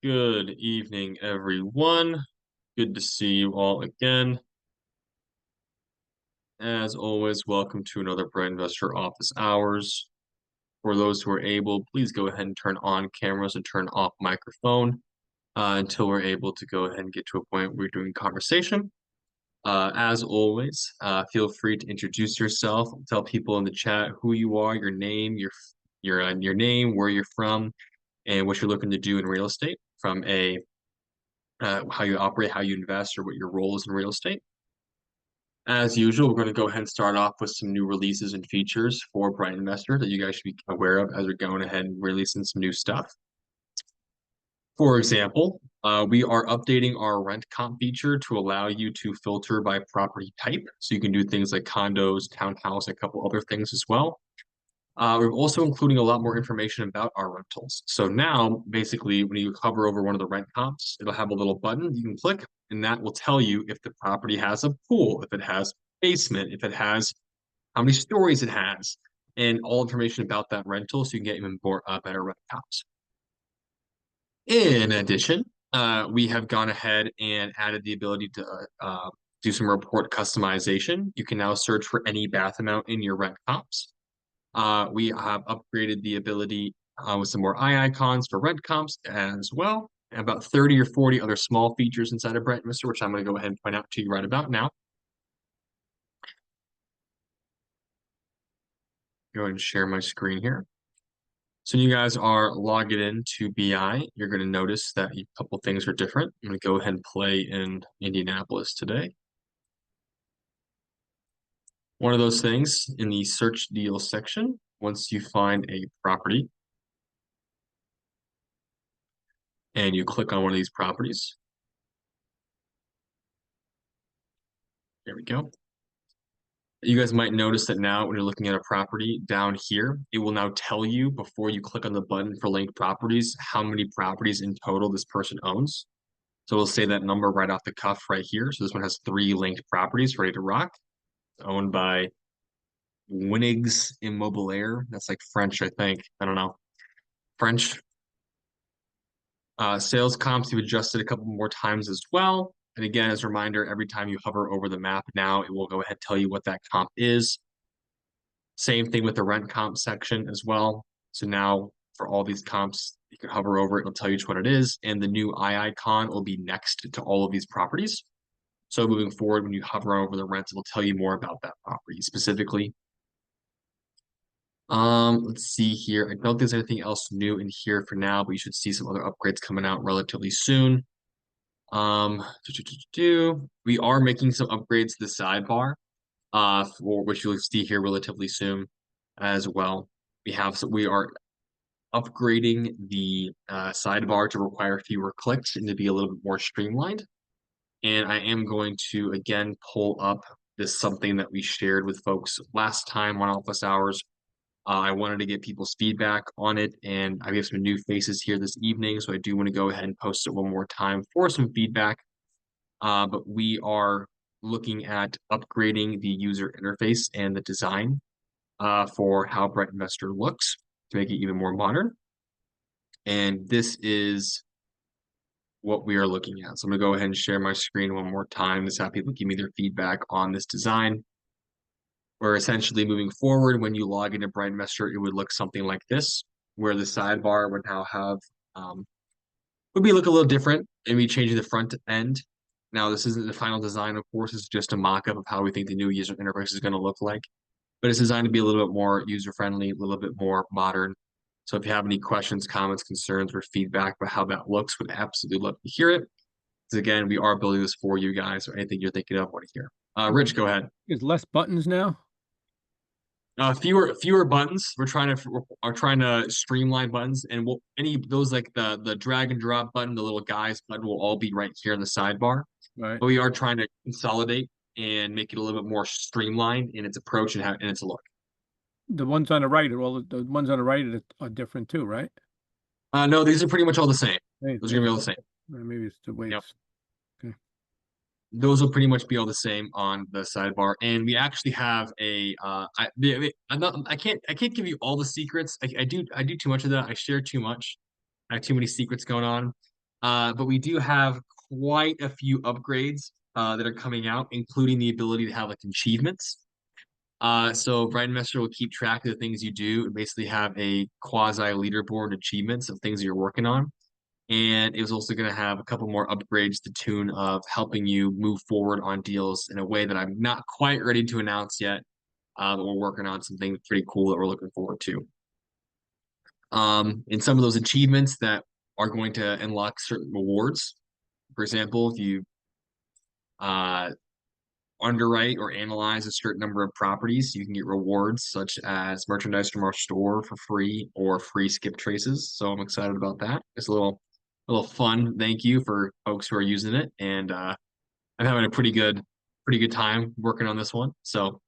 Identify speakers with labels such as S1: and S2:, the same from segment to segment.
S1: Good evening, everyone. Good to see you all again. As always, welcome to another Bright Investor Office Hours. For those who are able, please go ahead and turn on cameras and turn off microphone until we're able to go ahead and get to a point where we're doing conversation. As always, feel free to introduce yourself, tell people in the chat who you are, your name, your name, where you're from, and what you're looking to do in real estate from a how you operate, how you invest, or what your role is in real estate. As usual, we're going to go ahead and start off with some new releases and features for Bright Investor that you guys should be aware of as we're going ahead and releasing some new stuff. For example, we are updating our rent comp feature to allow you to filter by property type. So you can do things like condos, townhouse, and a couple other things as well. We're also including a lot more information about our rentals. So now, basically, when you hover over one of the rent comps, it'll have a little button you can click, and that will tell you if the property has a pool, if it has basement, if it has how many stories it has, and all information about that rental, so you can get even more better rent comps. In addition, we have gone ahead and added the ability to do some report customization. You can now search for any bath amount in your rent comps. We have upgraded the ability with some more eye icons for rent comps as well, and about 30 or 40 other small features inside of BrightInvestor, which I'm going to go ahead and point out to you right about now. Go ahead and share my screen here. So you guys are logging in to BI. You're going to notice that a couple things are different. I'm going to go ahead and play in Indianapolis today. One of those things in the search deals section, once you find a property and you click on one of these properties, there we go. You guys might notice that now when you're looking at a property down here, it will now tell you before you click on the button for linked properties, how many properties in total this person owns. So we'll say that number right off the cuff right here. So this one has 3 linked properties ready to rock. It's owned by Winnigs Immobilier. That's like French, I think. I don't know. French. Sales comps, you've adjusted a couple more times as well. And again, as a reminder, every time you hover over the map now, it will go ahead and tell you what that comp is. Same thing with the rent comp section as well. So now for all these comps, you can hover over it, it'll tell you which one it is, and the new eye icon will be next to all of these properties. So moving forward, when you hover over the rent, it'll tell you more about that property specifically. Let's see here. I don't think there's anything else new in here for now, but you should see some other upgrades coming out relatively soon. We are making some upgrades to the sidebar, for which you'll see here relatively soon as well. We are upgrading the sidebar to require fewer clicks and to be a little bit more streamlined. And I am going to again pull up this something that we shared with folks last time on office hours. I wanted to get people's feedback on it, and I have some new faces here this evening, so I do want to go ahead and post it one more time for some feedback. But we are looking at upgrading the user interface and the design for how Bright Investor looks to make it even more modern. And this is what we are looking at. So I'm going to go ahead and share my screen one more time to have people give me their feedback on this design. Where essentially moving forward, when you log into BrightInvestor, it would look something like this, where the sidebar would now have would be look a little different, and we changing the front end. Now, this isn't the final design, of course, it's just a mock-up of how we think the new user interface is going to look like. But it's designed to be a little bit more user-friendly, a little bit more modern. So if you have any questions, comments, concerns, or feedback about how that looks, would absolutely love to hear it. Because again, we are building this for you guys, or anything you're thinking of, want to hear. Rich, go ahead.
S2: There's less buttons now.
S1: Fewer buttons. We're trying to streamline buttons, and we'll any of those like the drag and drop button, the little guys button will all be right here in the sidebar.
S2: Right.
S1: But we are trying to consolidate and make it a little bit more streamlined in its approach and its look.
S2: The ones on the right, well, the ones on the right are different too, right?
S1: No, these are pretty much all the same.
S2: Hey,
S1: Those are gonna be all the same.
S2: maybe it's the
S1: Yep.
S2: weights. Okay.
S1: Those will pretty much be all the same on the sidebar. And we actually have I can't give you all the secrets. I do too much of that. I share too much. I have too many secrets going on. But we do have quite a few upgrades that are coming out, including the ability to have like achievements. So BrightInvestor will keep track of the things you do and basically have a quasi leaderboard achievements of things that you're working on. And it was also going to have a couple more upgrades to the tune of helping you move forward on deals in a way that I'm not quite ready to announce yet. But we're working on something pretty cool that we're looking forward to. And some of those achievements that are going to unlock certain rewards. For example, if you uh, underwrite or analyze a certain number of properties, you can get rewards such as merchandise from our store for free or free skip traces. So I'm excited about that. It's a little fun thank you for folks who are using it, and I'm having a pretty good time working on this one. So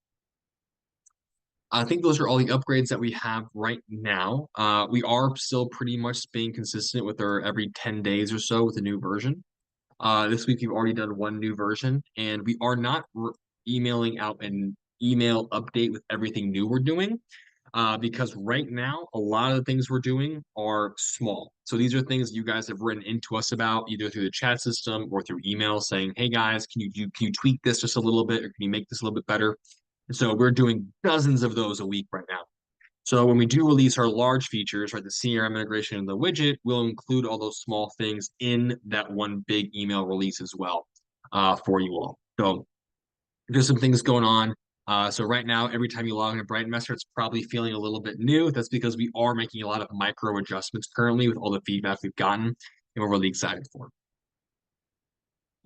S1: I think those are all the upgrades that we have right now. We are still pretty much being consistent with our every 10 days or so with a new version. This week we've already done one new version, and we are not emailing out an email update with everything new we're doing, because right now a lot of the things we're doing are small. So these are things you guys have written into us about either through the chat system or through email saying, "Hey guys, can you tweak this just a little bit, or can you make this a little bit better?" And so we're doing dozens of those a week right now. So when we do release our large features, right, the CRM integration and the widget, we'll include all those small things in that one big email release as well, for you all. So there's some things going on. So right now, every time you log into BrightInvestor, it's probably feeling a little bit new. That's because we are making a lot of micro adjustments currently with all the feedback we've gotten, and we're really excited for it.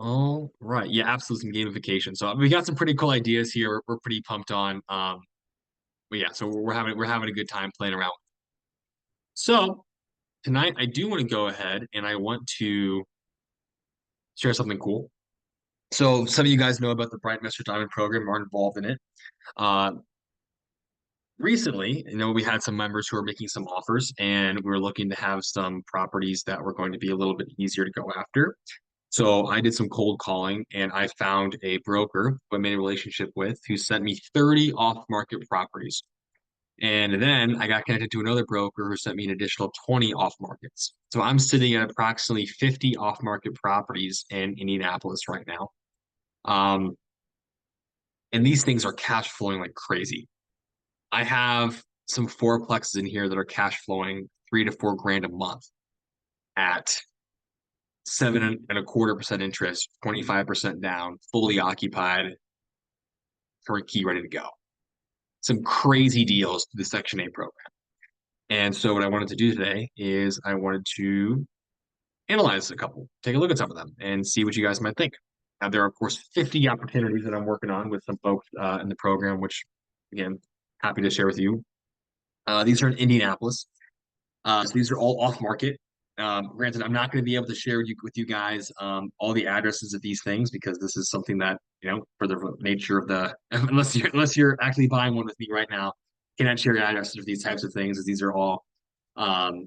S1: All right, yeah, absolutely some gamification. So we got some pretty cool ideas here. We're pretty pumped on. But yeah, so we're having a good time playing around. So tonight, I do want to go ahead and I want to share something cool. So some of you guys know about the Bright Master Diamond program, are involved in it. Uh, Recently, we had some members who are making some offers, and we were looking to have some properties that were going to be a little bit easier to go after. So I did some cold calling, and I found a broker who I made a relationship with who sent me 30 off-market properties. And then I got connected to another broker who sent me an additional 20 off markets. So I'm sitting at approximately 50 off market properties in Indianapolis right now. Um, and these things are cash flowing like crazy. I have some fourplexes in here that are cash flowing 3 to 4 grand a month at 7.25% interest, 25% down, fully occupied, turnkey, ready to go. Some crazy deals to the Section 8 program. And so what I wanted to do today is I wanted to analyze a couple, take a look at some of them, and see what you guys might think. Now, there are, of course, 50 opportunities that I'm working on with some folks in the program, which, again, happy to share with you. These are in Indianapolis. So these are all off market. Granted, I'm not going to be able to share with you guys all the addresses of these things because this is something that, for the nature of the, unless you're actually buying one with me right now, cannot share addresses of these types of things, as these are all um,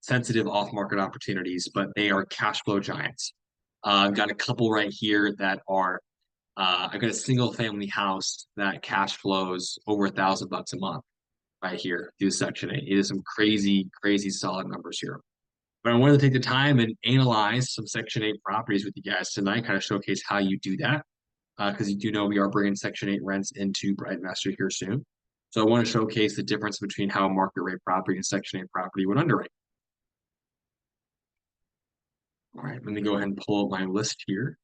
S1: sensitive off-market opportunities, but they are cash flow giants. I've got a couple right here that are. I've got a single-family house that cash flows over $1,000 a month right here through Section 8. It is some crazy, crazy solid numbers here. But I wanted to take the time and analyze some Section 8 properties with you guys tonight, kind of showcase how you do that, because you do know we are bringing Section 8 rents into BrightInvestor here soon. So I want to showcase the difference between how a market rate property and Section 8 property would underwrite. All right, let me go ahead and pull up my list here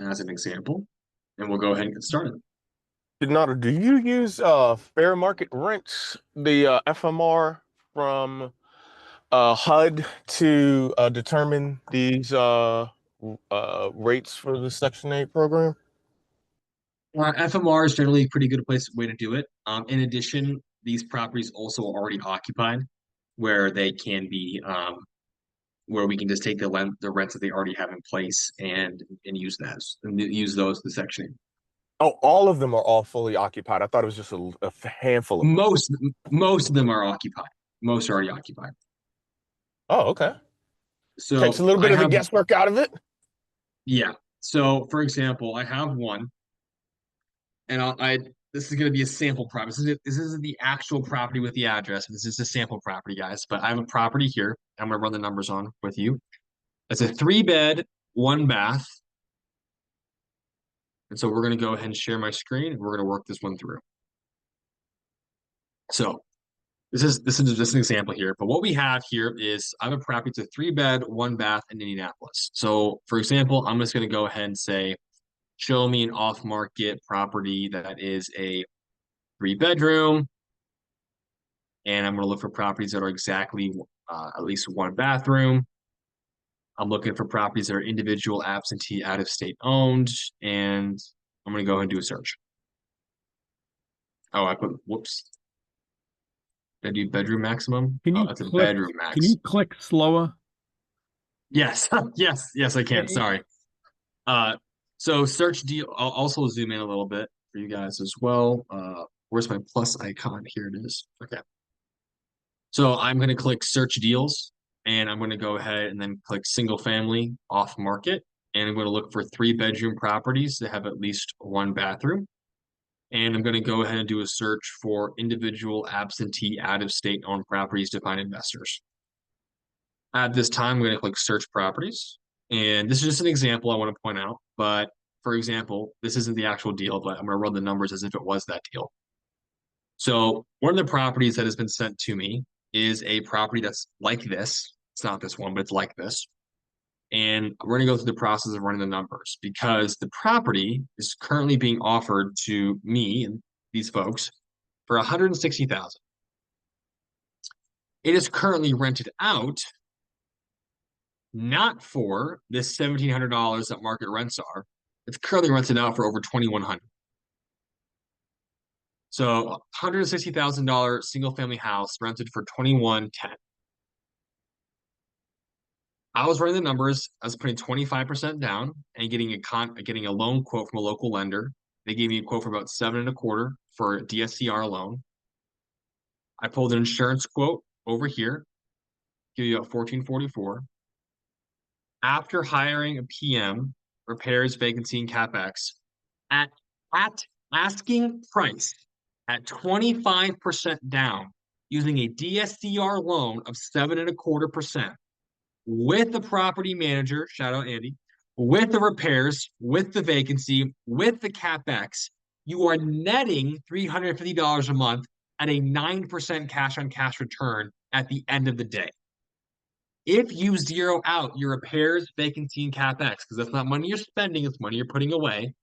S1: as an example, and we'll go ahead and get started.
S3: Donato, do you use fair market rents, the FMR from HUD to determine these rates for the Section 8 program?
S1: FMR is generally a pretty good way to do it. In addition, these properties also are already occupied, where they can be, where we can just take the rents that they already have in place and use those in the Section 8.
S3: Oh, all of them are all fully occupied. I thought it was just a handful of them.
S1: Most of them are occupied. Most are already occupied.
S3: Oh, okay. Takes a
S1: So
S3: little
S1: I
S3: bit of the
S1: have,
S3: guesswork out of it.
S1: yeah. So for example, I have one, and this is going to be a sample property. This isn't the actual property with the address. This is a sample property, guys. But I have a property here. I'm going to run the numbers on with you. It's a 3-bed, 1-bath. And so we're going to go ahead and share my screen. We're going to work this one through. So this is just an example here. But what we have here is I have a property. It's a 3-bed, 1-bath in Indianapolis. So for example, I'm just going to go ahead and say, show me an off-market property that is a 3-bedroom. And I'm going to look for properties that are exactly at least 1 bathroom. I'm looking for properties that are individual, absentee, out-of-state owned, and I'm going to go ahead and do a search. Oh, I put, whoops. Did I do bedroom maximum?
S2: Can you
S1: that's a bedroom max.
S2: Can you click slower?
S1: Yes, yes, I can. Sorry. So search deal. I'll also zoom in a little bit for you guys as well. Where's my plus icon? Here it is. Okay. So I'm going to click search deals, and I'm going to go ahead and then click single family off market. And I'm going to look for 3-bedroom properties that have at least 1 bathroom. And I'm going to go ahead and do a search for individual, absentee, out-of-state owned properties to find investors. At this time, I'm going to click search properties. And this is just an example I want to point out. But for example, this isn't the actual deal, but I'm going to run the numbers as if it was that deal. So one of the properties that has been sent to me is a property that's like this. It's not this one, but it's like this. And we're going to go through the process of running the numbers because the property is currently being offered to me and these folks for $160,000. It is currently rented out not for this $1,700 that market rents are. It's currently rented out for over $2,100. So $160,000 single family house rented for $2,110. I was running the numbers. I was putting 25% down and getting a loan quote from a local lender. They gave me a quote for about 7.25% for a DSCR loan. I pulled an insurance quote over here, give you about $1,444. After hiring a PM, repairs, vacancy, and CapEx, at asking price at 25% down, using a DSCR loan of 7.25%. With the property manager, shout out Andy, with the repairs, with the vacancy, with the CapEx, you are netting $350 a month at a 9% cash on cash return at the end of the day. If you zero out your repairs, vacancy, and CapEx, because that's not money you're spending, it's money you're putting away,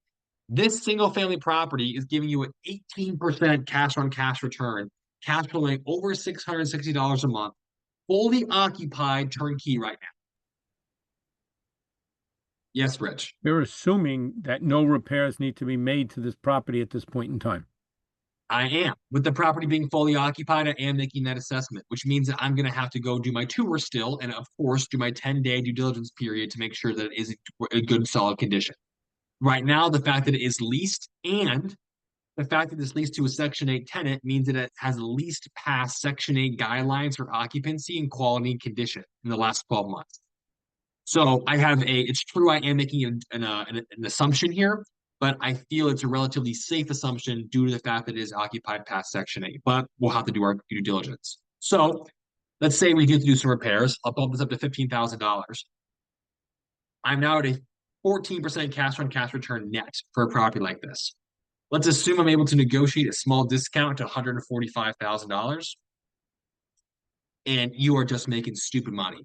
S1: this single family property is giving you an 18% cash on cash return, cash flowing over $660 a month, fully occupied turnkey right now. Yes, Rich.
S2: You're assuming that no repairs need to be made to this property at this point in time.
S1: I am. With the property being fully occupied, I am making that assessment, which means that I'm going to have to go do my tour still, and of course, do my 10-day due diligence period to make sure that it is a good, solid condition. Right now, the fact that it is leased and the fact that it's leased to a Section 8 tenant means that it has least passed Section 8 guidelines for occupancy and quality and condition in the last 12 months. So it's true, I am making an assumption here, but I feel it's a relatively safe assumption due to the fact that it is occupied past Section 8, but we'll have to do our due diligence. So let's say we get to do some repairs. I'll bump this up to $15,000. I'm now at a 14% cash on cash return net for a property like this. Let's assume I'm able to negotiate a small discount to $145,000, and you are just making stupid money.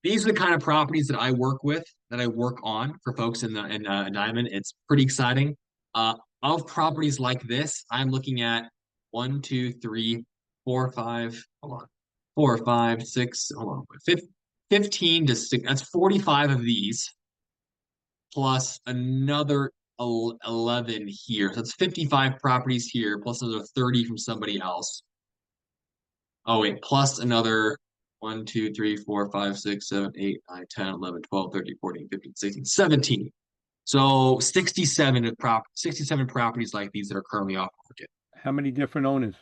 S1: These are the kind of properties that I work with, that I work on for folks in Diamond. It's pretty exciting. Of properties like this, I'm looking at 1, 2, 3, 4, 5. Hold on, 4, 5, 6. Hold on, 15 to 6. That's 45 of these, plus another 11 here. So that's 55 properties here, plus another 30 from somebody else. Oh wait, plus another 1, 2, 3, 4, 5, 6, 7, 8, 9, 10, 11, 12, 13, 14, 15, 16, 17. So 67 properties like these that are currently off market.
S2: How many different owners?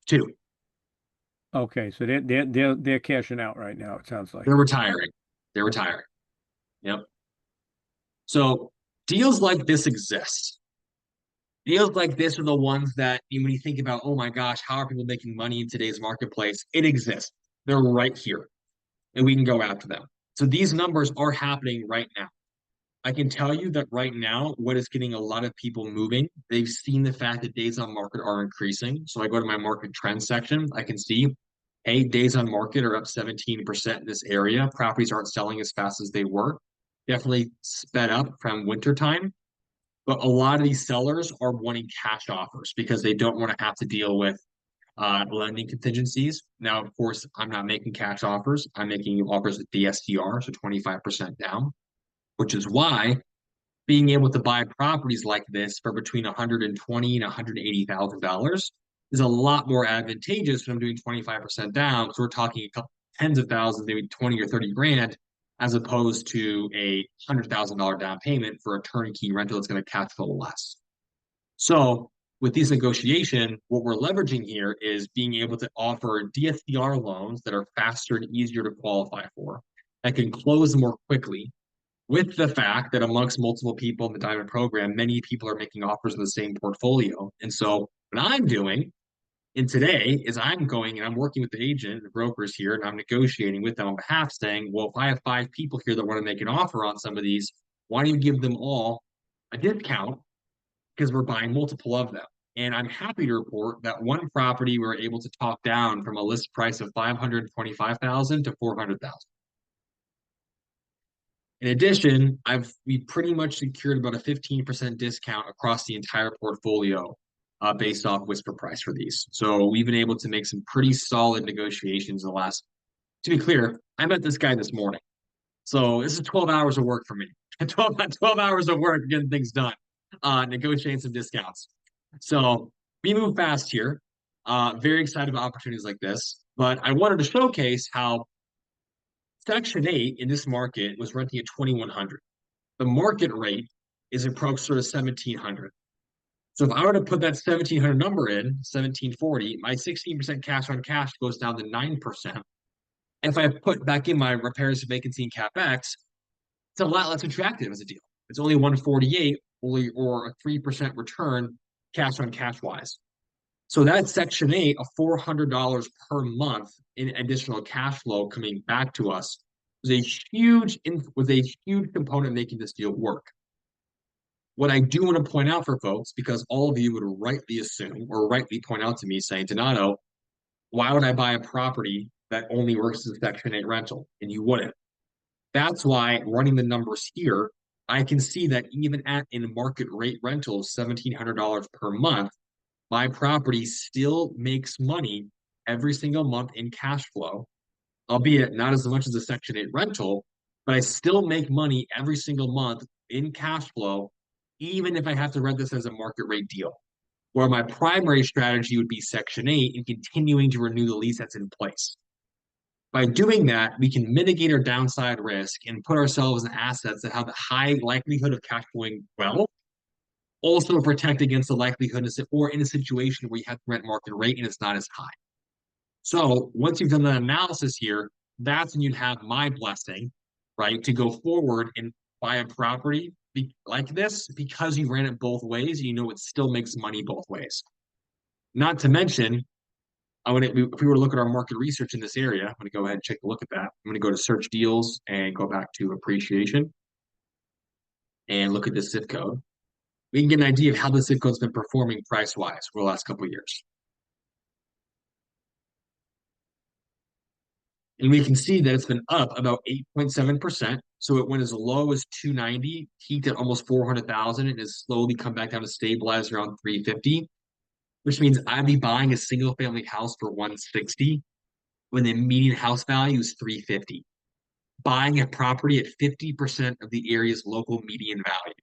S1: 2.
S2: Okay, so they're cashing out right now, it sounds like.
S1: They're retiring. They're retiring. Yep. So deals like this exist. Deals like this are the ones that when you think about, oh my gosh, how are people making money in today's marketplace? It exists. They're right here, and we can go after them. So these numbers are happening right now. I can tell you that right now, what is getting a lot of people moving, they've seen the fact that days on market are increasing. So I go to my market trend section, I can see, hey, days on market are up 17% in this area. Properties aren't selling as fast as they were. Definitely sped up from winter time. But a lot of these sellers are wanting cash offers because they don't want to have to deal with lending contingencies. Now, of course, I'm not making cash offers. I'm making offers with DSCR, so 25% down, which is why being able to buy properties like this for between 120 and $180,000 is a lot more advantageous when I'm doing 25% down. So we're talking a couple tens of thousands, maybe 20 or 30 grand, as opposed to a $100,000 down payment for a turnkey rental that's going to cash flow less. So with these negotiation, what we're leveraging here is being able to offer DSCR loans that are faster and easier to qualify for, that can close more quickly, with the fact that amongst multiple people in the diamond program, many people are making offers in the same portfolio. And so what I'm doing in today is I'm going and I'm working with the agent, the brokers here, and I'm negotiating with them on behalf, saying, well, if I have 5 people here that want to make an offer on some of these, why don't you give them all a discount? Because we're buying multiple of them. And I'm happy to report that one property we were able to talk down from a list price of 525,000 to 400,000. In addition, we pretty much secured about a 15% discount across the entire portfolio based off whisper price for these. So we've been able to make some pretty solid negotiations in the last. To be clear, I met this guy this morning. So this is 12 hours of work for me. 12 hours of work getting things done, negotiating some discounts. So we move fast here. Very excited about opportunities like this. But I wanted to showcase how Section 8 in this market was renting at 2,100. The market rate is approach sort of 1,700. So if I were to put that 1,700 number in, 1,740, my 16% cash on cash goes down to 9%. And if I put back in my repairs, vacancy, and CapEx, it's a lot less attractive as a deal. It's only 148 or a 3% return cash on cash wise. So that Section 8, a $400 per month in additional cash flow coming back to us was a huge component making this deal work. What I do want to point out for folks, because all of you would rightly assume or rightly point out to me saying, Donato, why would I buy a property that only works as a Section 8 rental? And you wouldn't. That's why running the numbers here, I can see that even at in market rate rental of $1,700 per month, my property still makes money every single month in cash flow, albeit not as much as a Section 8 rental, but I still make money every single month in cash flow, even if I have to rent this as a market rate deal, where my primary strategy would be Section 8 and continuing to renew the lease that's in place. By doing that, we can mitigate our downside risk and put ourselves in assets that have a high likelihood of cash flowing well, also protect against the likelihood or in a situation where you have to rent market rate and it's not as high. So once you've done that analysis here, that's when you'd have my blessing, right, to go forward and buy a property like this because you ran it both ways. You know it still makes money both ways. Not to mention, if we were to look at our market research in this area, I'm going to go ahead and take a look at that. I'm going to go to search deals and go back to appreciation and look at the zip code. We can get an idea of how the zip code's been performing price-wise for the last couple of years. And we can see that it's been up about 8.7%. So it went as low as 290, peaked at almost 400,000, and has slowly come back down to stabilize around 350, which means I'd be buying a single family house for 160 when the median house value is 350. Buying a property at 50% of the area's local median value.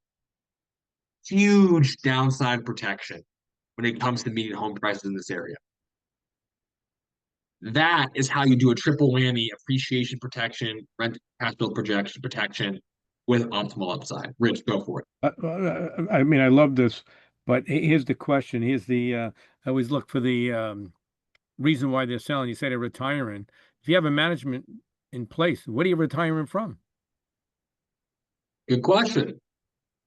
S1: Huge downside protection when it comes to median home prices in this area. That is how you do a triple whammy: appreciation protection, rent cash flow protection with optimal upside. Rich, go for it.
S2: I mean, I love this, but here's the question. I always look for the reason why they're selling. You say they're retiring. If you have a management in place, what are you retiring from?
S1: Good question.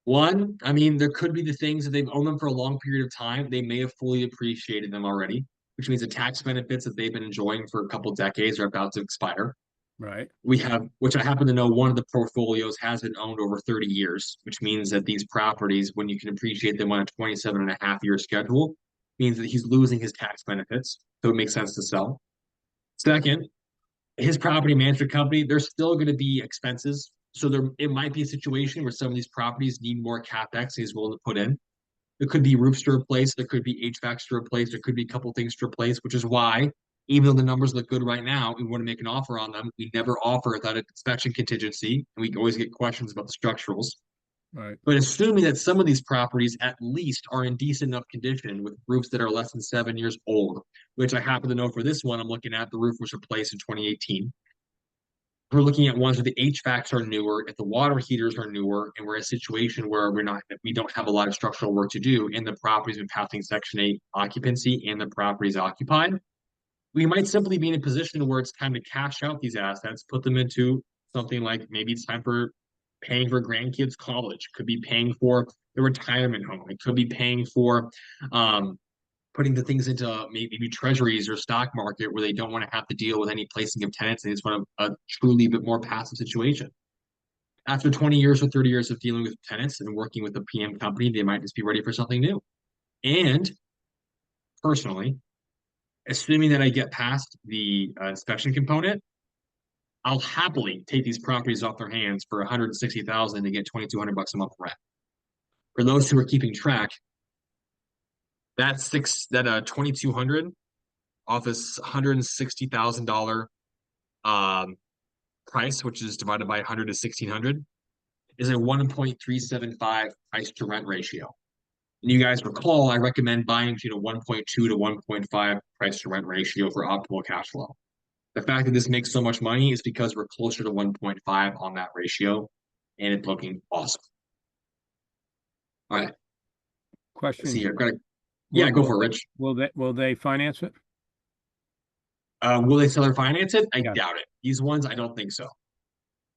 S1: One, I mean, there could be the things that they've owned them for a long period of time. They may have fully appreciated them already, which means the tax benefits that they've been enjoying for a couple decades are about to expire.
S2: Right.
S1: We have, which I happen to know, one of the portfolios has been owned over 30 years, which means that these properties, when you can appreciate them on a 27.5 year schedule, means that he's losing his tax benefits. So it makes sense to sell. Second, his property management company, there's still going to be expenses. So there, it might be a situation where some of these properties need more capex he's willing to put in. There could be roofs to replace, there could be HVACs to replace, there could be a couple things to replace, which is why, even though the numbers look good right now, we want to make an offer on them. We never offer without an inspection contingency, and we always get questions about the structurals.
S2: Right.
S1: But assuming that some of these properties at least are in decent enough condition with roofs that are less than 7 years old, which I happen to know for this one, I'm looking at the roof was replaced in 2018. We're looking at ones where the HVACs are newer, if the water heaters are newer, and we're in a situation where we don't have a lot of structural work to do, and the property's been passing Section 8 occupancy and the property's occupied. We might simply be in a position where it's time to cash out these assets, put them into something like maybe it's time for paying for grandkids' college, could be paying for the retirement home, it could be paying for putting the things into maybe treasuries or stock market where they don't want to have to deal with any placing of tenants. They just want a truly bit more passive situation. After 20 years or 30 years of dealing with tenants and working with a PM company, they might just be ready for something new. And personally, assuming that I get past the inspection component, I'll happily take these properties off their hands for 160,000 to get 2,200 bucks a month rent. For those who are keeping track, that 2,200 off this $160,000 price, which is divided by 100 to 1,600, is a 1.375 price to rent ratio. And you guys recall, I recommend buying between a 1.2 to 1.5 price to rent ratio for optimal cash flow. The fact that this makes so much money is because we're closer to 1.5 on that ratio, and it's looking awesome. All right, let's
S2: Question.
S1: see here. Yeah, go for it, Rich.
S2: Will they finance it?
S1: Will they sell or finance it? I
S2: Yeah.
S1: doubt it. These ones, I don't think so.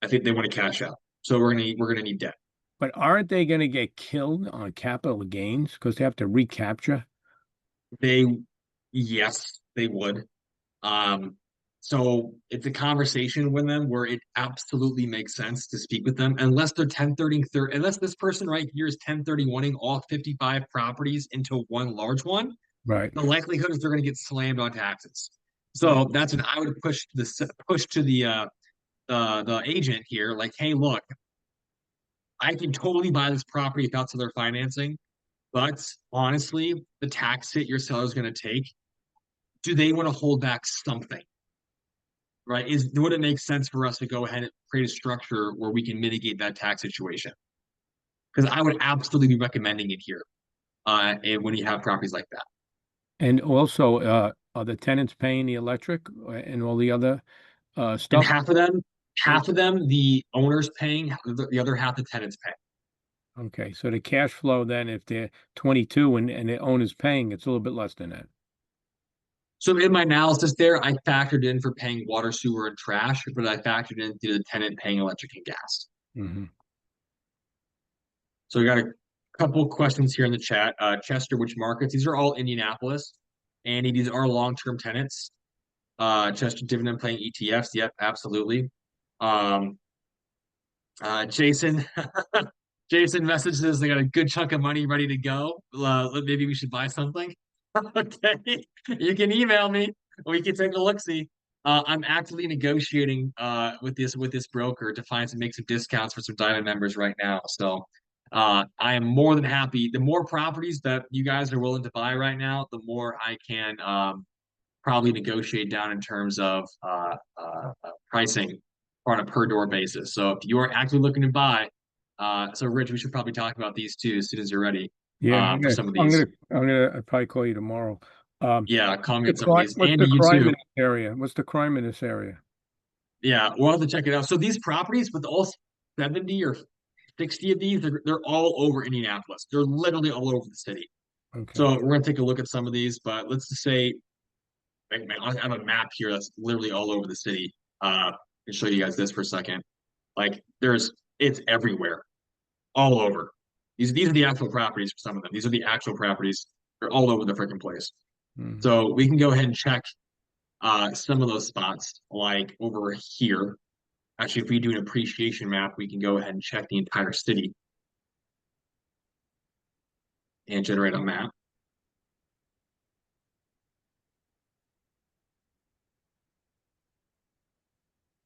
S1: I think they want to cash out. So we're gonna need debt.
S2: But aren't they going to get killed on capital gains because they have to recapture?
S1: Yes, they would. So it's a conversation with them where it absolutely makes sense to speak with them, unless they're 1030, unless this person right here is 1031ing all 55 properties into one large one.
S2: Right.
S1: The likelihood is they're going to get slammed on taxes. So that's what I would push to the agent here, like, hey, look, I can totally buy this property without seller financing, but honestly, the tax hit your seller is going to take, do they want to hold back something? Right? Would it make sense for us to go ahead and create a structure where we can mitigate that tax situation? Because I would absolutely be recommending it here, and when you have properties like that.
S2: And also, are the tenants paying the electric and all the other
S1: And
S2: stuff?
S1: half of them, the owner's paying, the other half the tenants pay.
S2: Okay, so the cash flow then, if they're 22 and the owner's paying, it's a little bit less than that.
S1: So in my analysis there, I factored in for paying water, sewer, and trash, but I factored in the tenant paying electric and gas.
S2: Mm-hmm.
S1: So we got a couple questions here in the chat. Chester, which markets? These are all Indianapolis. Andy, these are long-term tenants. Chester dividend paying ETFs. Yep, absolutely. Jason, Jason messages they got a good chunk of money ready to go. Maybe we should buy something. Okay, you can email me. We can take a look. See, I'm actively negotiating with this broker to make some discounts for some Diamond members right now. So I am more than happy. The more properties that you guys are willing to buy right now, the more I can probably negotiate down in terms of pricing on a per door basis. So if you are actually looking to buy, so Rich, we should probably talk about these too as soon as you're ready.
S2: Yeah,
S1: For some of these.
S2: I'm gonna probably call you tomorrow.
S1: Yeah, call me at some of these.
S2: What's
S1: Andy,
S2: the
S1: you
S2: crime
S1: too.
S2: in this area? What's the crime in this area?
S1: Yeah, we'll have to check it out. So these properties with all 70 or 60 of these, they're all over Indianapolis. They're literally all over the city.
S2: Okay.
S1: So we're gonna take a look at some of these, but let's just say, man, I have a map here that's literally all over the city. I'll show you guys this for a second. Like it's everywhere, all over. These are the actual properties for some of them. These are the actual properties. They're all over the freaking place.
S2: Mhm.
S1: So we can go ahead and check some of those spots, like over here. Actually, if we do an appreciation map, we can go ahead and check the entire city and generate a map.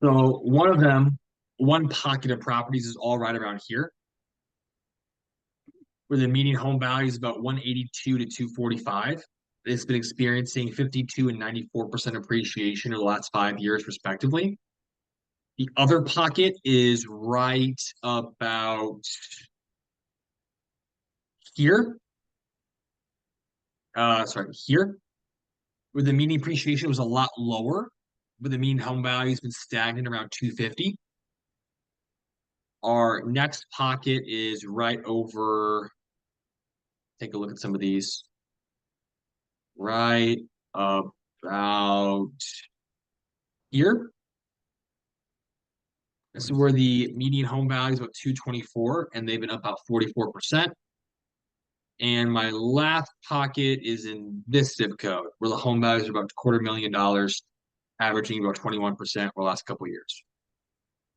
S1: So one of them, one pocket of properties is all right around here, where the median home value is about 182 to 245. It's been experiencing 52 and 94% appreciation in the last 5 years, respectively. The other pocket is right about here. Sorry, here, where the median appreciation was a lot lower, but the median home value has been stagnant around 250. Our next pocket is right over, take a look at some of these, right about here. This is where the median home value is about 224, and they've been up about 44%. And my last pocket is in this zip code, where the home values are about $250,000, averaging about 21% for the last couple of years.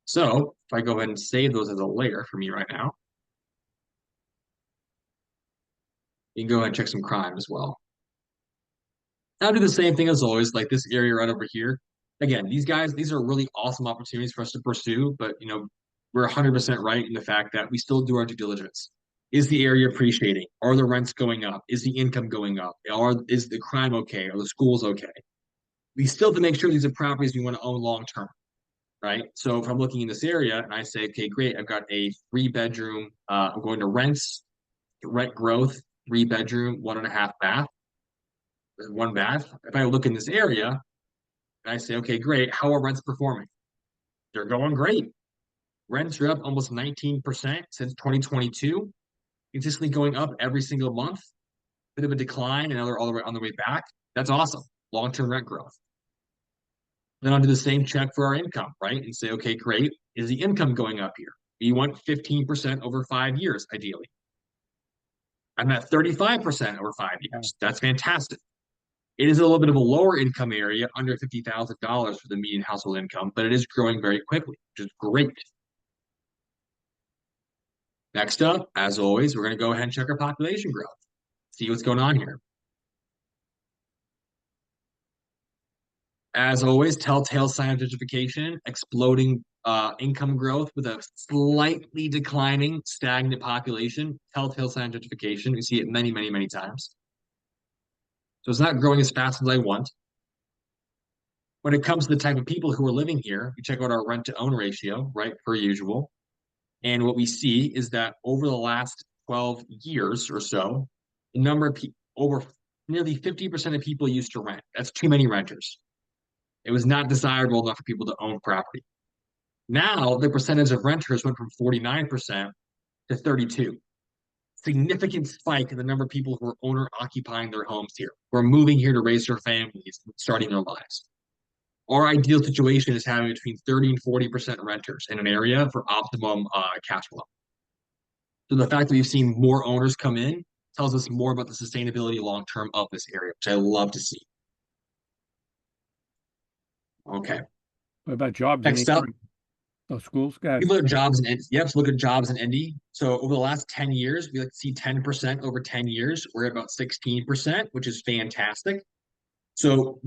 S1: So if I go ahead and save those as a layer for me right now, you can go ahead and check some crime as well. I'll do the same thing as always, like this area right over here. Again, these are really awesome opportunities for us to pursue, but we're 100% right in the fact that we still do our due diligence. Is the area appreciating? Are the rents going up? Is the income going up? Is the crime okay? Are the schools okay? We still have to make sure these are properties we want to own long term, right? So if I'm looking in this area and I say, okay, great, I've got a 3 bedroom, I'm going to rent growth, 3 bedroom, 1.5 bath, 1 bath. If I look in this area and I say, okay, great, how are rents performing? They're going great. Rents are up almost 19% since 2022, consistently going up every single month. Bit of a decline, and now they're all the way on the way back. That's awesome. Long-term rent growth. Then I'll do the same check for our income, right? And say, okay, great. Is the income going up here? We want 15% over 5 years, ideally. I'm at 35% over 5 years. That's fantastic. It is a little bit of a lower income area, under $50,000 for the median household income, but it is growing very quickly, which is great. Next up, as always, we're going to go ahead and check our population growth, see what's going on here. As always, telltale sign of gentrification, exploding income growth with a slightly declining, stagnant population. Telltale sign of gentrification. We see it many, many, many times. So it's not growing as fast as I want. When it comes to the type of people who are living here, we check out our rent to own ratio, right, per usual. And what we see is that over the last 12 years or so, the number of people, over nearly 50% of people used to rent. That's too many renters. It was not desirable enough for people to own property. Now, the percentage of renters went from 49% to 32. Significant spike in the number of people who are owner occupying their homes here, who are moving here to raise their families, starting their lives. Our ideal situation is having between 30 and 40% renters in an area for optimum cash flow. So the fact that we've seen more owners come in tells us more about the sustainability long term of this area, which I love to see. Okay.
S2: What about jobs in
S1: Next
S2: the
S1: up,
S2: area? Oh, schools? Go
S1: we
S2: ahead.
S1: look at jobs and let's look at jobs in Indy. So over the last 10 years, we like to see 10% over 10 years. We're at about 16%, which is fantastic. So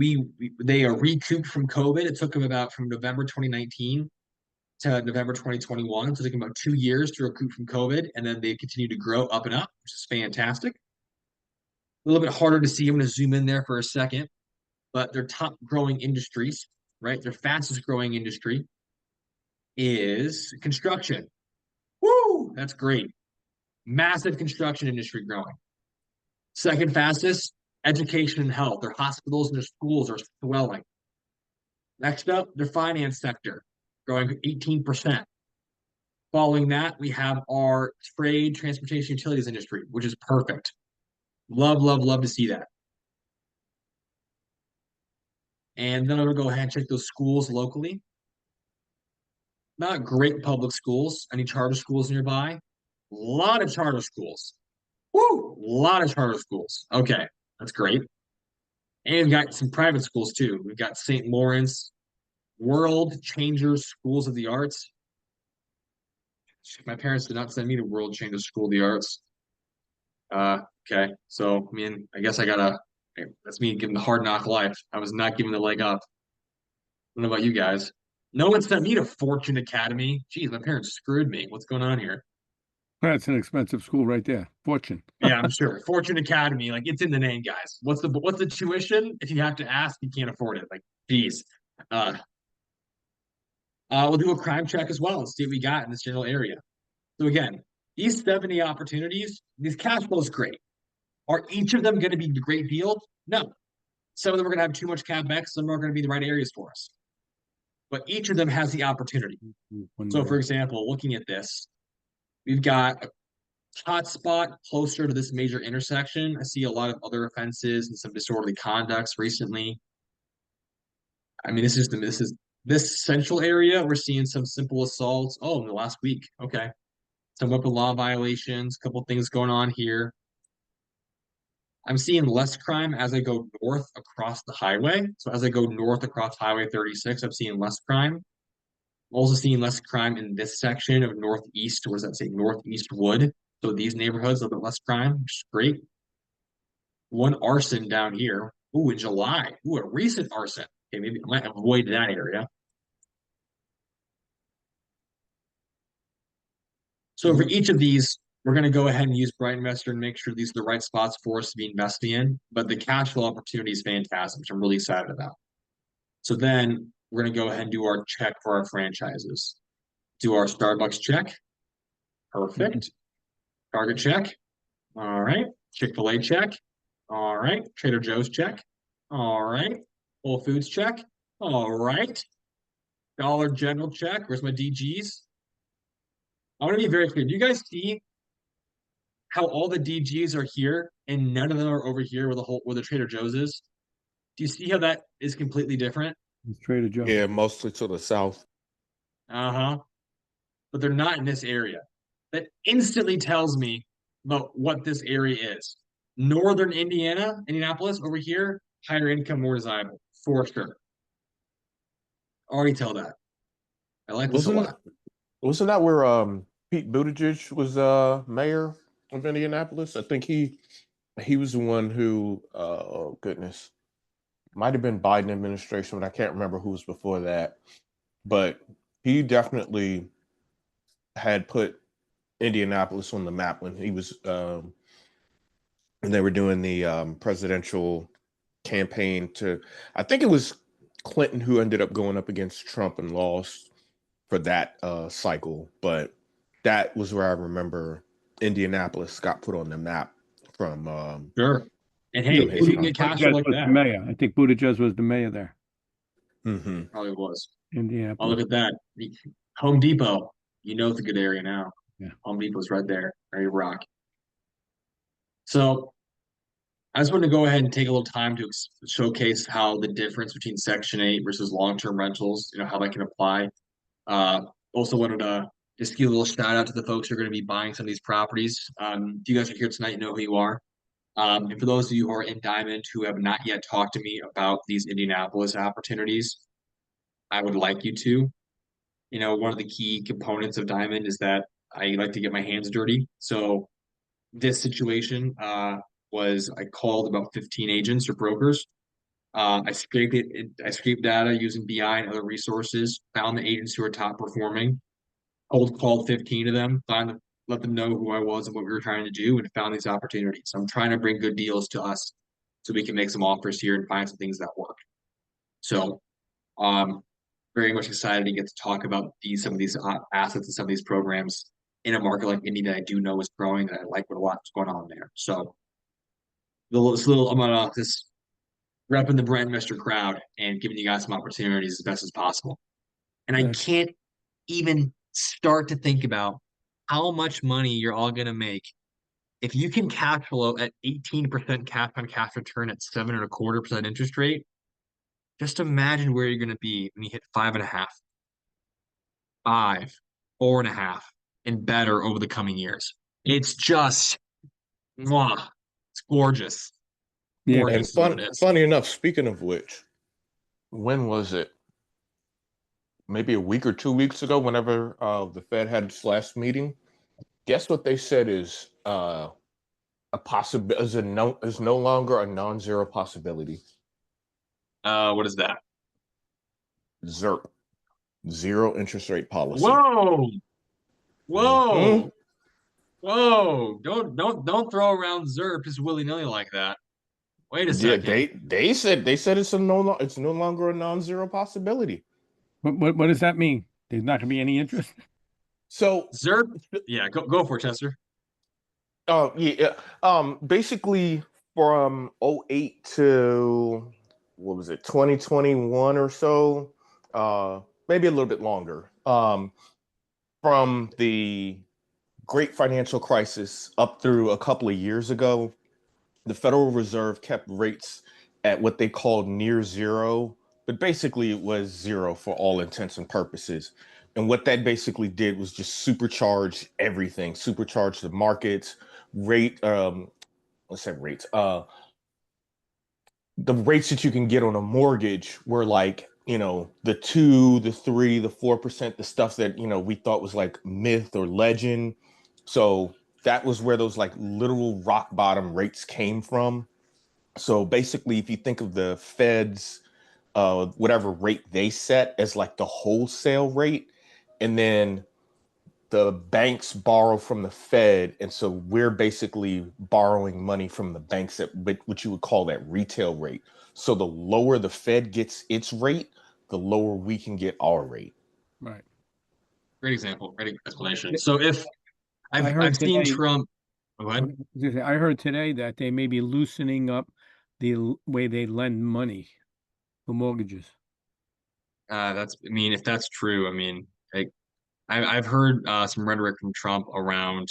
S1: they are recouped from COVID. It took them about from November 2019 to November 2021. So it took them about 2 years to recoup from COVID, and then they continue to grow up and up, which is fantastic. A little bit harder to see. I'm going to zoom in there for a second, but their top growing industries, right? Their fastest growing industry is construction. Woo! That's great. Massive construction industry growing. Second fastest, education and health. Their hospitals and their schools are swelling. Next up, their finance sector, growing 18%. Following that, we have our trade, transportation, utilities industry, which is perfect. Love, love, love to see that. And then I'm going to go ahead and check those schools locally. Not great public schools. Any charter schools nearby? lot of charter schools. Woo! A lot of charter schools. Okay, that's great. And we've got some private schools too. We've got St. Lawrence, World Changers Schools of the Arts. My parents did not send me to World Changers School of the Arts. Okay, so I mean, I guess I gotta. That's me giving the hard knock life. I was not given the leg up. I don't know about you guys. No one sent me to Fortune Academy. Geez, my parents screwed me. What's going on here?
S2: That's an expensive school right there. Fortune.
S1: Yeah, I'm sure. Fortune Academy, like it's in the name, guys. What's the tuition? If you have to ask, you can't afford it. Like, geez. Uh, we'll do a crime check as well and see what we got in this general area. So again, these 70 opportunities, these cash flows great. Are each of them going to be great deals? No. Some of them are going to have too much capex. Some are going to be the right areas for us. But each of them has the opportunity. So, for example, looking at this, we've got a hot spot closer to this major intersection. I see a lot of other offenses and some disorderly conducts recently. I mean, this central area. We're seeing some simple assaults. Oh, in the last week. Okay. Some weapon law violations, a couple things going on here. I'm seeing less crime as I go north across the highway. So as I go north across Highway 36, I'm seeing less crime. I'm also seeing less crime in this section of Northeast, what does that say? Northeast Wood. So these neighborhoods, a little bit less crime, which is great. One arson down here. Ooh, in July. Ooh, a recent arson. Okay, maybe I might avoid that area. So for each of these, we're going to go ahead and use BrightInvestor and make sure these are the right spots for us to be investing in. But the cash flow opportunity is fantastic, which I'm really excited about. So then we're going to go ahead and do our check for our franchises. Do our Starbucks check. Perfect. Target check. All right. Chick-fil-A check. All right. Trader Joe's check. All right. Whole Foods check. All right. Dollar General check. Where's my DGs? I want to be very clear. Do you guys see how all the DGs are here and none of them are over here where the Trader Joe's is? Do you see how that is completely different?
S2: It's Trader Joe.
S3: Yeah, mostly to the south.
S1: Uh-huh. But they're not in this area. That instantly tells me about what this area is. Northern Indiana, Indianapolis, over here, higher income, more desirable, for sure. Already tell that. I like this a
S3: Wasn't
S1: lot.
S3: wasn't that where Pete Buttigieg was mayor of Indianapolis? I think he was the one who oh goodness. Might have been Biden administration, but I can't remember who was before that. But he definitely had put Indianapolis on the map when he was and they were doing the presidential campaign to, I think it was Clinton who ended up going up against Trump and lost for that cycle. But that was where I remember Indianapolis got put on the map from
S1: Sure. And hey,
S3: From
S1: if
S3: his
S1: you can get cash flow
S2: Buttigieg
S1: like
S2: was the
S1: that,
S2: mayor. I think Buttigieg was the mayor there,
S1: probably was. Oh,
S2: Indianapolis.
S1: look at that. Home Depot. You know it's a good area now.
S2: Yeah.
S1: Home Depot's right there. Ready to rock. So I just want to go ahead and take a little time to showcase how the difference between Section 8 versus long-term rentals, how that can apply. Also wanted to just give a little shout out to the folks who are going to be buying some of these properties. If you guys are here tonight, you know who you are. And for those of you who are in Diamond who have not yet talked to me about these Indianapolis opportunities, I would like you to. One of the key components of Diamond is that I like to get my hands dirty. So this situation was I called about 15 agents or brokers. I scraped data using BI and other resources, found the agents who are top performing, cold called 15 of them, let them know who I was and what we were trying to do, and found these opportunities. So I'm trying to bring good deals to us so we can make some offers here and find some things that work. So very much excited to get to talk about some of these assets and some of these programs in a market like Indy that I do know is growing, and I like what a lot's going on there. So I'm gonna just repping the BrightInvestor crowd and giving you guys some opportunities as best as possible. And I can't even start to think about how much money you're all gonna make if you can cash flow at 18% cash on cash return at 7.25% interest rate. Just imagine where you're gonna be when you hit 5.5, 5, 4.5, and better over the coming years. It's just, mwah, it's gorgeous.
S2: Yeah.
S3: And
S1: Gorgeous is what it is.
S3: funny enough, speaking of which, when was it? Maybe a week or 2 weeks ago, whenever the Fed had its last meeting, guess what they said is a possibility is no longer a non-zero possibility.
S1: What is that?
S3: ZIRP, zero interest rate policy.
S1: Whoa,
S3: Mhm.
S1: whoa, whoa! Don't throw around ZERP just willy-nilly like that. Wait a
S3: Yeah,
S1: second.
S3: they said it's no longer a non-zero possibility.
S2: What does that mean? There's not going to be any interest?
S3: So,
S1: ZERP, yeah, go for it, Chester.
S3: yeah, basically from '08 to what was it, 2021 or so, maybe a little bit longer. From the great financial crisis up through a couple of years ago, the Federal Reserve kept rates at what they called near zero, but basically it was zero for all intents and purposes. And what that basically did was just supercharge everything, supercharge the markets, rate, let's say rates, the rates that you can get on a mortgage were like, the 2, the 3, the 4%, the stuff that, we thought was like myth or legend. So that was where those like literal rock bottom rates came from. So basically, if you think of the Fed's whatever rate they set as like the wholesale rate, and then the banks borrow from the Fed, and so we're basically borrowing money from the banks at what you would call that retail rate. So the lower the Fed gets its rate, the lower we can get our rate.
S2: Right.
S1: Great example, great explanation. So if
S2: I
S1: I've
S2: heard
S1: seen
S2: today,
S1: Trump. Go ahead.
S2: I heard today that they may be loosening up the way they lend money for mortgages.
S1: I mean, if that's true, I mean, I've heard some rhetoric from Trump around,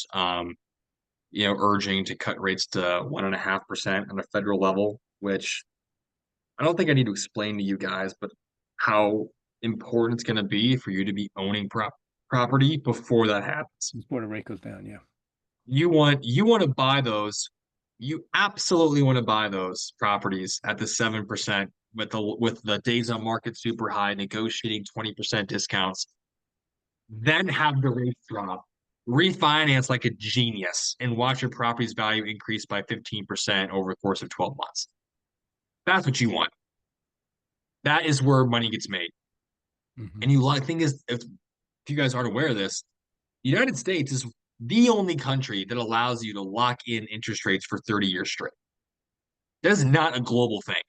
S1: urging to cut rates to 1.5% on a federal level, which I don't think I need to explain to you guys, but how important it's going to be for you to be owning property before that happens.
S2: Before the rate goes down, yeah.
S1: You want to buy those. You absolutely want to buy those properties at the 7% with the days on market super high, negotiating 20% discounts, then have the rates drop, refinance like a genius, and watch your property's value increase by 15% over the course of 12 months. That's what you want. That is where money gets made.
S2: Mhm.
S1: And thing is, if you guys aren't aware of this, the United States is the only country that allows you to lock in interest rates for 30 years straight. That is not a global thing.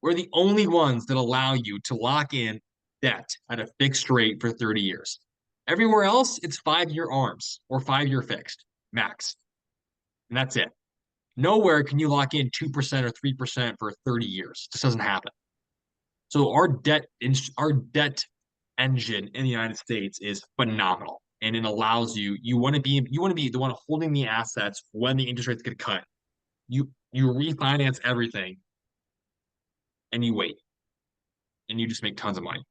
S1: We're the only ones that allow you to lock in debt at a fixed rate for 30 years. Everywhere else, it's 5-year arms or 5-year fixed max. And that's it. Nowhere can you lock in 2% or 3% for 30 years. It just doesn't happen. So our debt engine in the United States is phenomenal. And it allows you want to be the one holding the assets when the interest rates get cut. You refinance everything and you wait and you just make tons of money.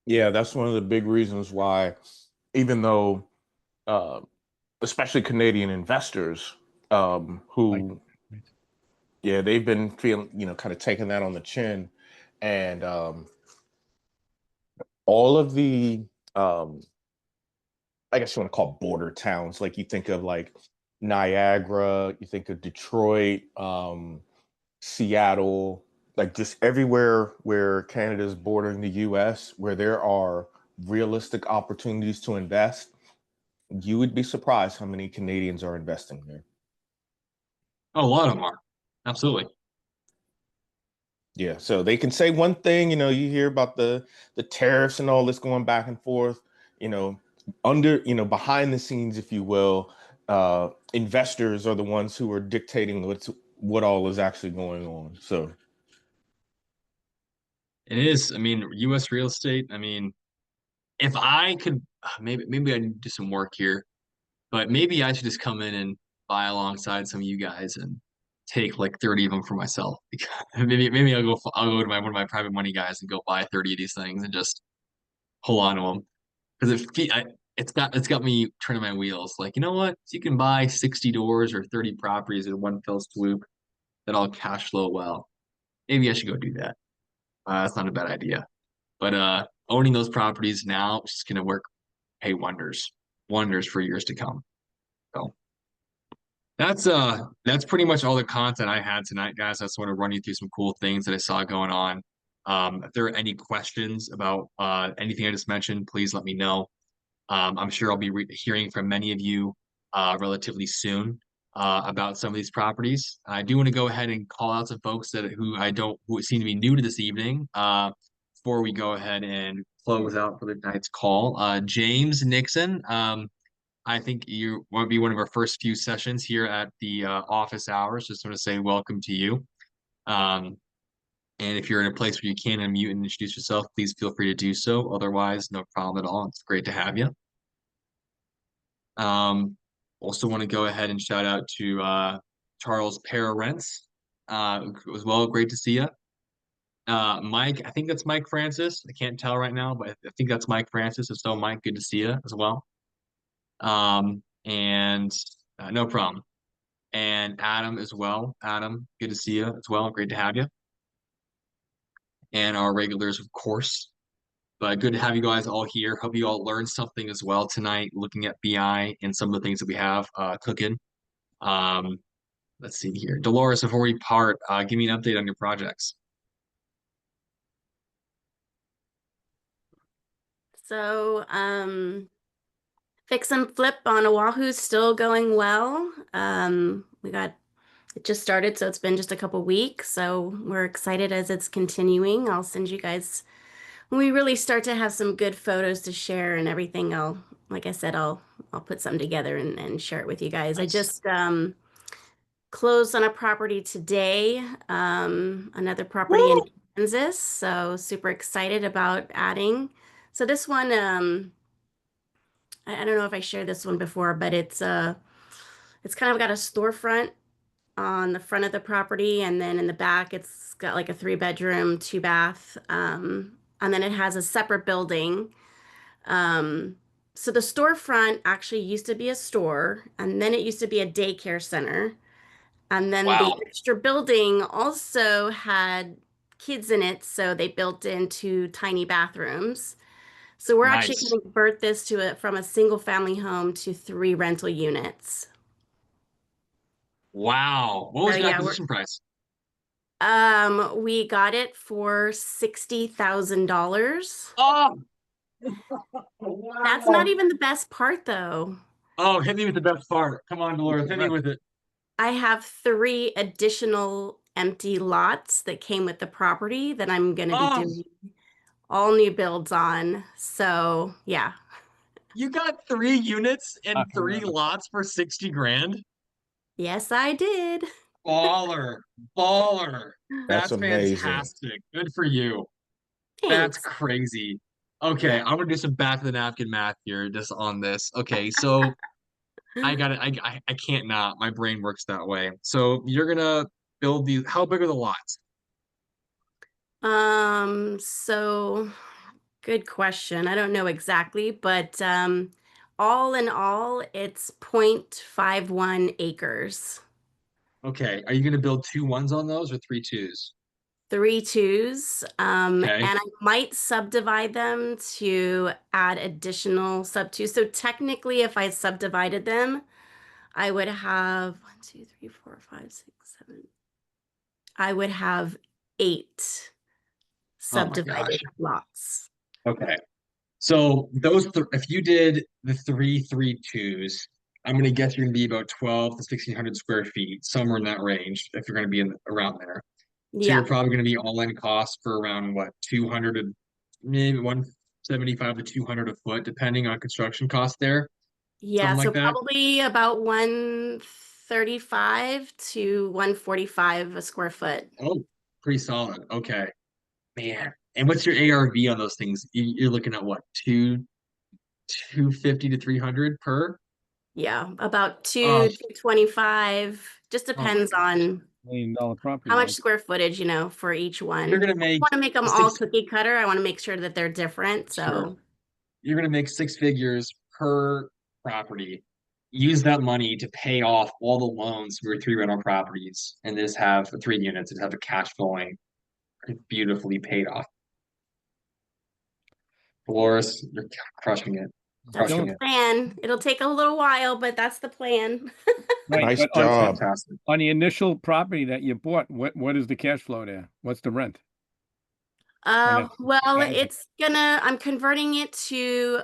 S3: Yeah, that's one of the big reasons why, even though, uh, especially Canadian investors,
S2: Like,
S3: who, yeah, they've been feeling, kind of taking that on the chin, and all of the, um, I guess you want to call border towns, like you think of like Niagara, you think of Detroit, Seattle, like just everywhere where Canada's bordering the US, where there are realistic opportunities to invest, you would be surprised how many Canadians are investing there.
S1: Oh, a lot of them are. Absolutely.
S3: Yeah, so they can say one thing, you hear about the tariffs and all this going back and forth, you know, behind the scenes, if you will, investors are the ones who are dictating what all is actually going on. So
S1: It is. I mean, US real estate, I mean, if I could maybe I need to do some work here, but maybe I should just come in and buy alongside some of you guys and take like 30 of them for myself. Because maybe I'll go to one of my private money guys and go buy 30 of these things and just hold on to them. Because it's got me turning my wheels. Like, you know what? You can buy 60 doors or 30 properties in one fell swoop that all cash flow well. Maybe I should go do that. That's not a bad idea. But owning those properties now is just gonna pay wonders for years to come. So that's pretty much all the content I had tonight, guys. I just want to run you through some cool things that I saw going on. If there are any questions about anything I just mentioned, please let me know. I'm sure I'll be hearing from many of you relatively soon about some of these properties. I do want to go ahead and call out some folks who seem to be new to this evening before we go ahead and close out for the night's call. James Nixon, I think you want to be one of our first few sessions here at the office hours. Just want to say welcome to you. Um, and if you're in a place where you can unmute and introduce yourself, please feel free to do so. Otherwise, no problem at all. It's great to have you. Also want to go ahead and shout out to Charles Pararents as well. Great to see you. Mike, I think that's Mike Francis. I can't tell right now, but I think that's Mike Francis. If so, Mike, good to see you as well. And no problem. And Adam as well. Adam, good to see you as well. Great to have you. And our regulars, of course. But good to have you guys all here. Hope you all learned something as well tonight, looking at BI and some of the things that we have cooking. Let's see here. Dolores, before we part, give me an update on your projects.
S4: So, fix and flip on Oahu's still going well. It just started, so it's been just a couple weeks. So we're excited as it's continuing. I'll send you guys when we really start to have some good photos to share and everything. Like I said, I'll put something together and share it with you guys.
S1: Nice.
S4: I just closed on a property today, another property in Kansas. So super excited about adding. So this one, I don't know if I shared this one before, but it's kind of got a storefront on the front of the property, and then in the back it's got like a 3-bedroom, 2-bath, and then it has a separate building. So the storefront actually used to be a store, and then it used to be a daycare center, and then the
S1: Wow.
S4: extra building also had kids in it, so they built in 2 tiny bathrooms. So we're actually
S1: Nice.
S4: going to convert this from a single family home to 3 rental units.
S1: Wow. What was
S4: So
S1: the
S4: yeah,
S1: acquisition price?
S4: we got it for $60,000.
S1: Oh,
S4: That's
S1: wow.
S4: not even the best part though.
S1: Oh, hit me with the best part. Come on, Dolores, hit me with it.
S4: I have 3 additional empty lots that came with the property that I'm going to be
S1: Oh,
S4: doing all new builds on. So yeah.
S1: you got 3 units and 3 lots for 60 grand?
S4: Yes, I did.
S1: Baller. Baller.
S3: That's
S1: That's
S3: amazing.
S1: fantastic. Good for you. That's
S4: Thanks.
S1: crazy. Okay,
S4: Yeah.
S1: I'm gonna do some back of the napkin math here just on this. Okay, so I got it. I can't not. My brain works that way. So you're gonna build these. How big are the lots?
S4: So good question. I don't know exactly, but all in all, it's 0.51 acres.
S1: Okay, are you gonna build 2 ones on those or 3 twos?
S4: 3 twos.
S1: Okay.
S4: And I might subdivide them to add additional sub twos. So technically, if I subdivided them, I would have 1, 2, 3, 4, 5, 6, 7. I would have 8
S1: Oh my gosh.
S4: subdivided lots.
S1: Okay. So if you did the 3 3 2s, I'm gonna guess you're gonna be about 12 to 1,600 square feet, somewhere in that range, if you're gonna be around there. So you're
S4: Yeah.
S1: probably gonna be all-in cost for around what, 200 to maybe 175 to 200 a foot, depending on construction cost there.
S4: Yeah,
S1: Something
S4: so
S1: like that.
S4: probably about 135 to 145 a square foot.
S1: Oh, pretty solid. Okay. Man. And what's your ARV on those things? You're looking at what, 250 to 300 per?
S4: Yeah, about
S1: Oh,
S4: 225. Just
S1: oh my
S4: depends
S1: gosh.
S4: on
S2: $1 million property.
S4: how much
S2: Mike.
S4: square footage, for each one.
S1: You're gonna
S4: I
S1: make
S4: want to make them all
S1: six,
S4: cookie cutter. I want to make sure that they're different.
S1: sure.
S4: So
S1: You're gonna make 6 figures per property. Use that money to pay off all the loans for your 3 rental properties, and just have 3 units and have the cash flowing beautifully paid off. Dolores, you're crushing it.
S4: That's the
S1: Crushing it.
S4: plan. It'll take a little while, but that's the plan.
S2: Right,
S3: Nice
S2: but
S3: job.
S1: Fantastic.
S2: on the initial property that you bought, what is the cash flow there? What's the rent?
S4: Well,
S2: $60,000.
S4: I'm converting it to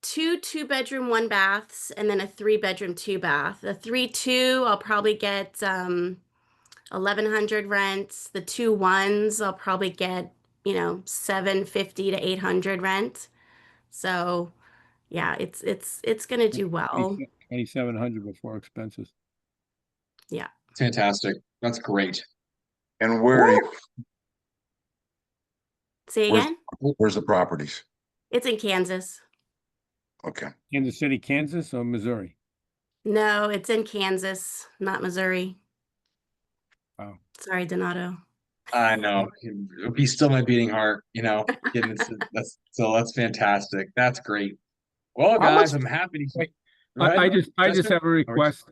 S4: 2 2-bedroom 1 baths and then a 3-bedroom 2 bath. The 3-2, I'll probably get 1,100 rent. The 2 1s, I'll probably get 750 to 800 rent. So yeah, it's gonna do well.
S2: 2,700 before expenses.
S4: Yeah.
S1: Fantastic. That's great.
S5: And where are you,
S4: Say
S5: where's,
S4: again?
S5: where's the properties?
S4: It's in Kansas.
S5: Okay.
S2: Kansas City, Kansas, or Missouri?
S4: No, it's in Kansas, not Missouri.
S2: Wow.
S4: Sorry, Donato.
S1: I know. It'd be still my beating heart, getting that's fantastic. That's great. Well,
S3: How much-
S1: guys, I'm happy to.
S2: Wait,
S1: Go ahead,
S2: I just
S1: Jester.
S2: have a request,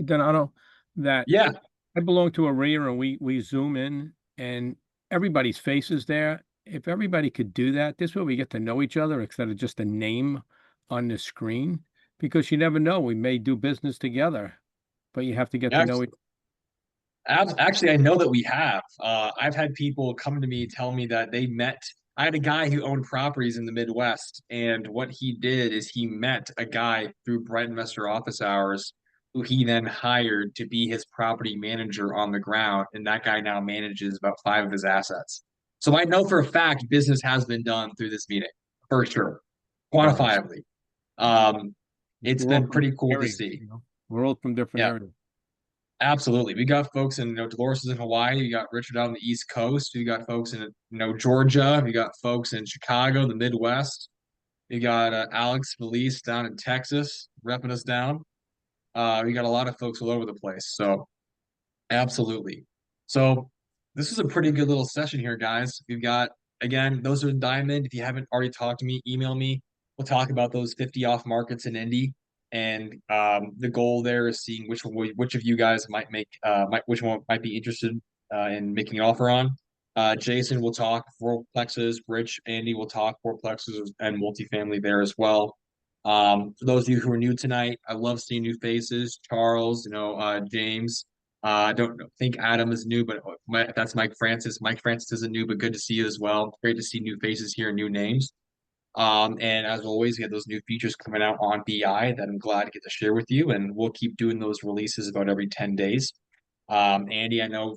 S2: Donato, that
S1: Yeah,
S2: I belong to a REIA and we zoom in and everybody's face is there. If everybody could do that, this way we get to know each other instead of just a name on the screen, because you never know, we may do business together, but you have to get to know each.
S1: actually, I know that we have. I've had people come to me tell me that they met. I had a guy who owned properties in the Midwest, and what he did is he met a guy through BrightInvestor office hours, who he then hired to be his property manager on the ground, and that guy now manages about 5 of his assets. So I know for a fact business has been done through this meeting, for sure, quantifiably. It's
S2: We're all
S1: been
S2: from
S1: pretty cool to
S2: areas,
S1: see.
S2: We're all from different
S1: Yeah.
S2: areas.
S1: Absolutely. We got folks in, Dolores is in Hawaii. We got Richard out on the East Coast. We got folks in, Georgia. We got folks in Chicago, the Midwest. We got Alex Felice down in Texas, repping us down. We got a lot of folks all over the place. So, absolutely. So, this is a pretty good little session here, guys. We've got, again, those are Diamond. If you haven't already talked to me, email me. We'll talk about those 50 off markets in Indy. And the goal there is seeing which of you guys might make which one might be interested in making an offer on. Jason will talk fourplexes. Rich, Andy will talk fourplexes and multifamily there as well. For those of you who are new tonight, I love seeing new faces. Charles, James. I don't think Adam is new, but that's Mike Francis. Mike Francis isn't new, but good to see you as well. Great to see new faces here and new names. And as always, we have those new features coming out on BI that I'm glad to get to share with you, and we'll keep doing those releases about every 10 days. Andy, I know,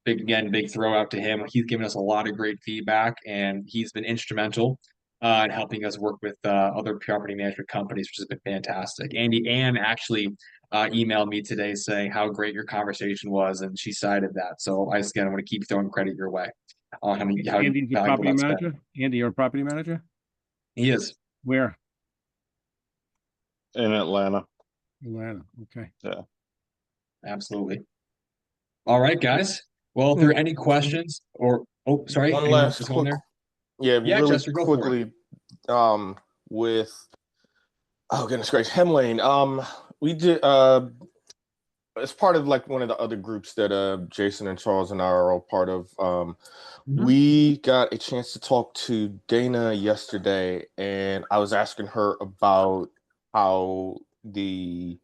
S1: big throw out to him. He's given us a lot of great feedback, and he's been instrumental in helping us work with other property management companies, which has been fantastic. Ann actually emailed me today saying how great your conversation was, and she cited that. So I want to keep throwing credit your way on how
S2: Andy's the
S1: valuable
S2: property
S1: that's been.
S2: manager? Andy, you're a property manager?
S1: He is.
S2: Where?
S3: In Atlanta.
S2: Atlanta, okay.
S1: Absolutely. All right, guys. Well, if there are any questions sorry,
S3: One
S1: anyone
S3: last
S1: just on
S3: quick,
S1: there?
S3: yeah,
S1: Yeah,
S3: really
S1: Chester, go for it.
S3: quickly, with, oh goodness gracious, Hemlane. We did, as part of like one of the other groups that Jason and Charles and I are all part of, we got a chance to talk to Dana yesterday, and I was asking her about how the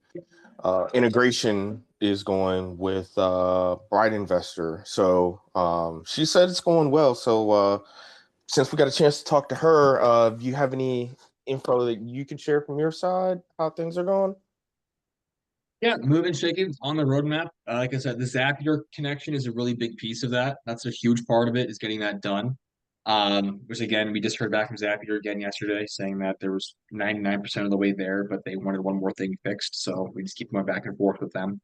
S3: integration is going with BrightInvestor. So she said it's going well. So since we got a chance to talk to her, do you have any info that you can share from your side, how things are going?
S1: Yeah, moving shaking on the roadmap. Like I said, the Zapier connection is a really big piece of that. That's a huge part of it, is getting that done. Which again, we just heard back from Zapier again yesterday saying that there was 99% of the way there, but they wanted one more thing fixed. So we just keep going back and forth with them.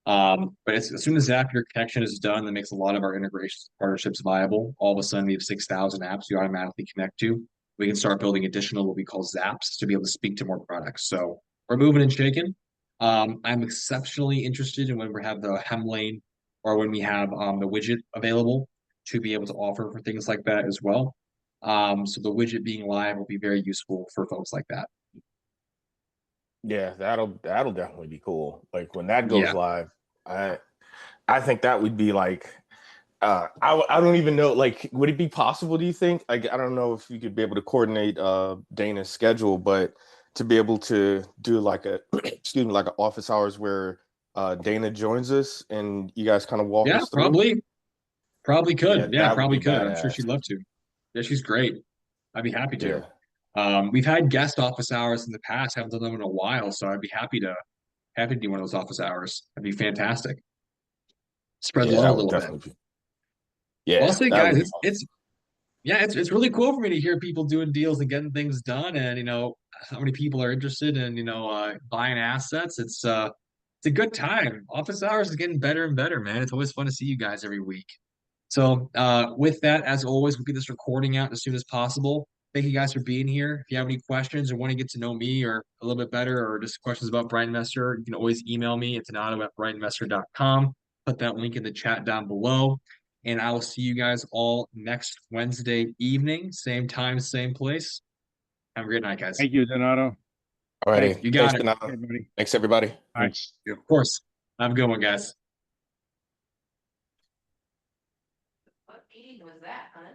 S1: But as soon as Zapier connection is done, that makes a lot of our integrations partnerships viable. All of a sudden, we have 6,000 apps we automatically connect to. We can start building additional what we call Zaps to be able to speak to more products. So we're moving and shaking. I'm exceptionally interested in when we have the Hemlane or when we have the widget available to be able to offer for things like that as well. So the widget being live will be very useful for folks like that.
S3: Yeah, that'll definitely be cool. Like when that goes
S1: Yeah.
S3: live, I think that would be like I don't even know, like, would it be possible, do you think? Like, I don't know if you could be able to coordinate Dana's schedule, but to be able to do like a excuse me, like an office hours where Dana joins us and you guys kind of walk
S1: Yeah,
S3: us through.
S1: probably
S3: Yeah,
S1: could. Yeah,
S3: that would
S1: probably
S3: be
S1: could. I'm sure she'd
S3: badass.
S1: love to. Yeah, she's great. I'd be happy to.
S3: Yeah.
S1: We've had guest office hours in the past, haven't done them in a while, so I'd be happy to do one of those office hours. That'd be fantastic. Spread the
S3: Yeah,
S1: love a
S3: that would
S1: little bit.
S3: definitely be.
S1: Well, I'll
S3: Yeah,
S1: say,
S3: that
S1: guys,
S3: would be
S1: it's yeah, it's really cool for me to hear people doing deals and getting things done, and how many people are interested in buying assets. It's a good time. Office hours is getting better and better, man. It's always fun to see you guys every week. So, with that, as always, we'll get this recording out as soon as possible. Thank you guys for being here. If you have any questions or want to get to know me or a little bit better, or just questions about Bright Investor, you can always email me. It's anato@brightinvestor.com. Put that link in the chat down below. And I will see you guys all next Wednesday evening, same time, same place. Have a great night, guys.
S2: Thank you, Donato.
S3: all righty.
S2: Thanks,
S1: You
S3: Thanks,
S1: got it.
S3: Donato.
S2: everybody.
S3: Thanks, everybody.
S2: Bye.
S1: Of course. Have a good one, guys.
S4: What meeting was that, huh?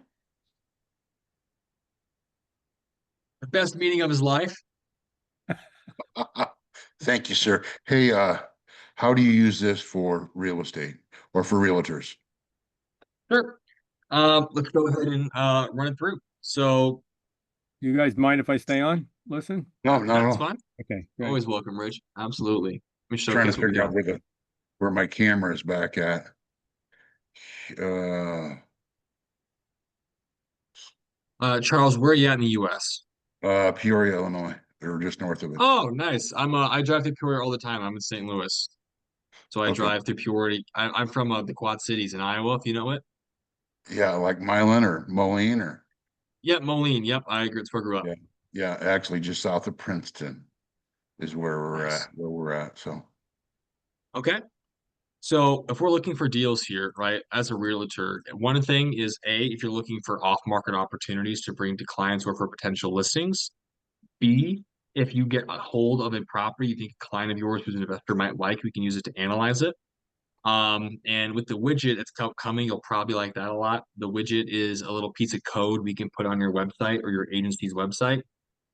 S1: The best meeting of his life.
S5: Thank you, sir. Hey, how do you use this for real estate or for realtors?
S1: Sure. Let's go ahead and run it through. So
S2: You guys mind if I stay on? Listen?
S5: No, not at
S1: that's
S5: all.
S1: fine.
S2: Okay, great.
S1: Always welcome, Rich. Absolutely. Let me
S5: Trying to
S1: showcase what we
S5: figure out
S1: got.
S5: where my camera is back at.
S1: Charles, where are you at in the US?
S5: Peoria, Illinois, or just north of it.
S1: Oh, nice. I drive through Peoria all the time. I'm in St. Louis. So I
S5: Okay.
S1: drive through Peoria. I'm from the Quad Cities in Iowa, if you know it.
S5: Yeah, like Milan or Moline or
S1: Yep, Moline. Yep, I agree. It's where I grew up.
S5: yeah, yeah, actually just south of Princeton is
S1: Nice.
S5: where we're at. So
S1: Okay. So if we're looking for deals here, right, as a realtor, one thing is if you're looking for off-market opportunities to bring to clients or for potential listings. B, if you get a hold of a property you think a client of yours who's an investor might like, we can use it to analyze it. And with the widget it's coming, you'll probably like that a lot. The widget is a little piece of code we can put on your website or your agency's website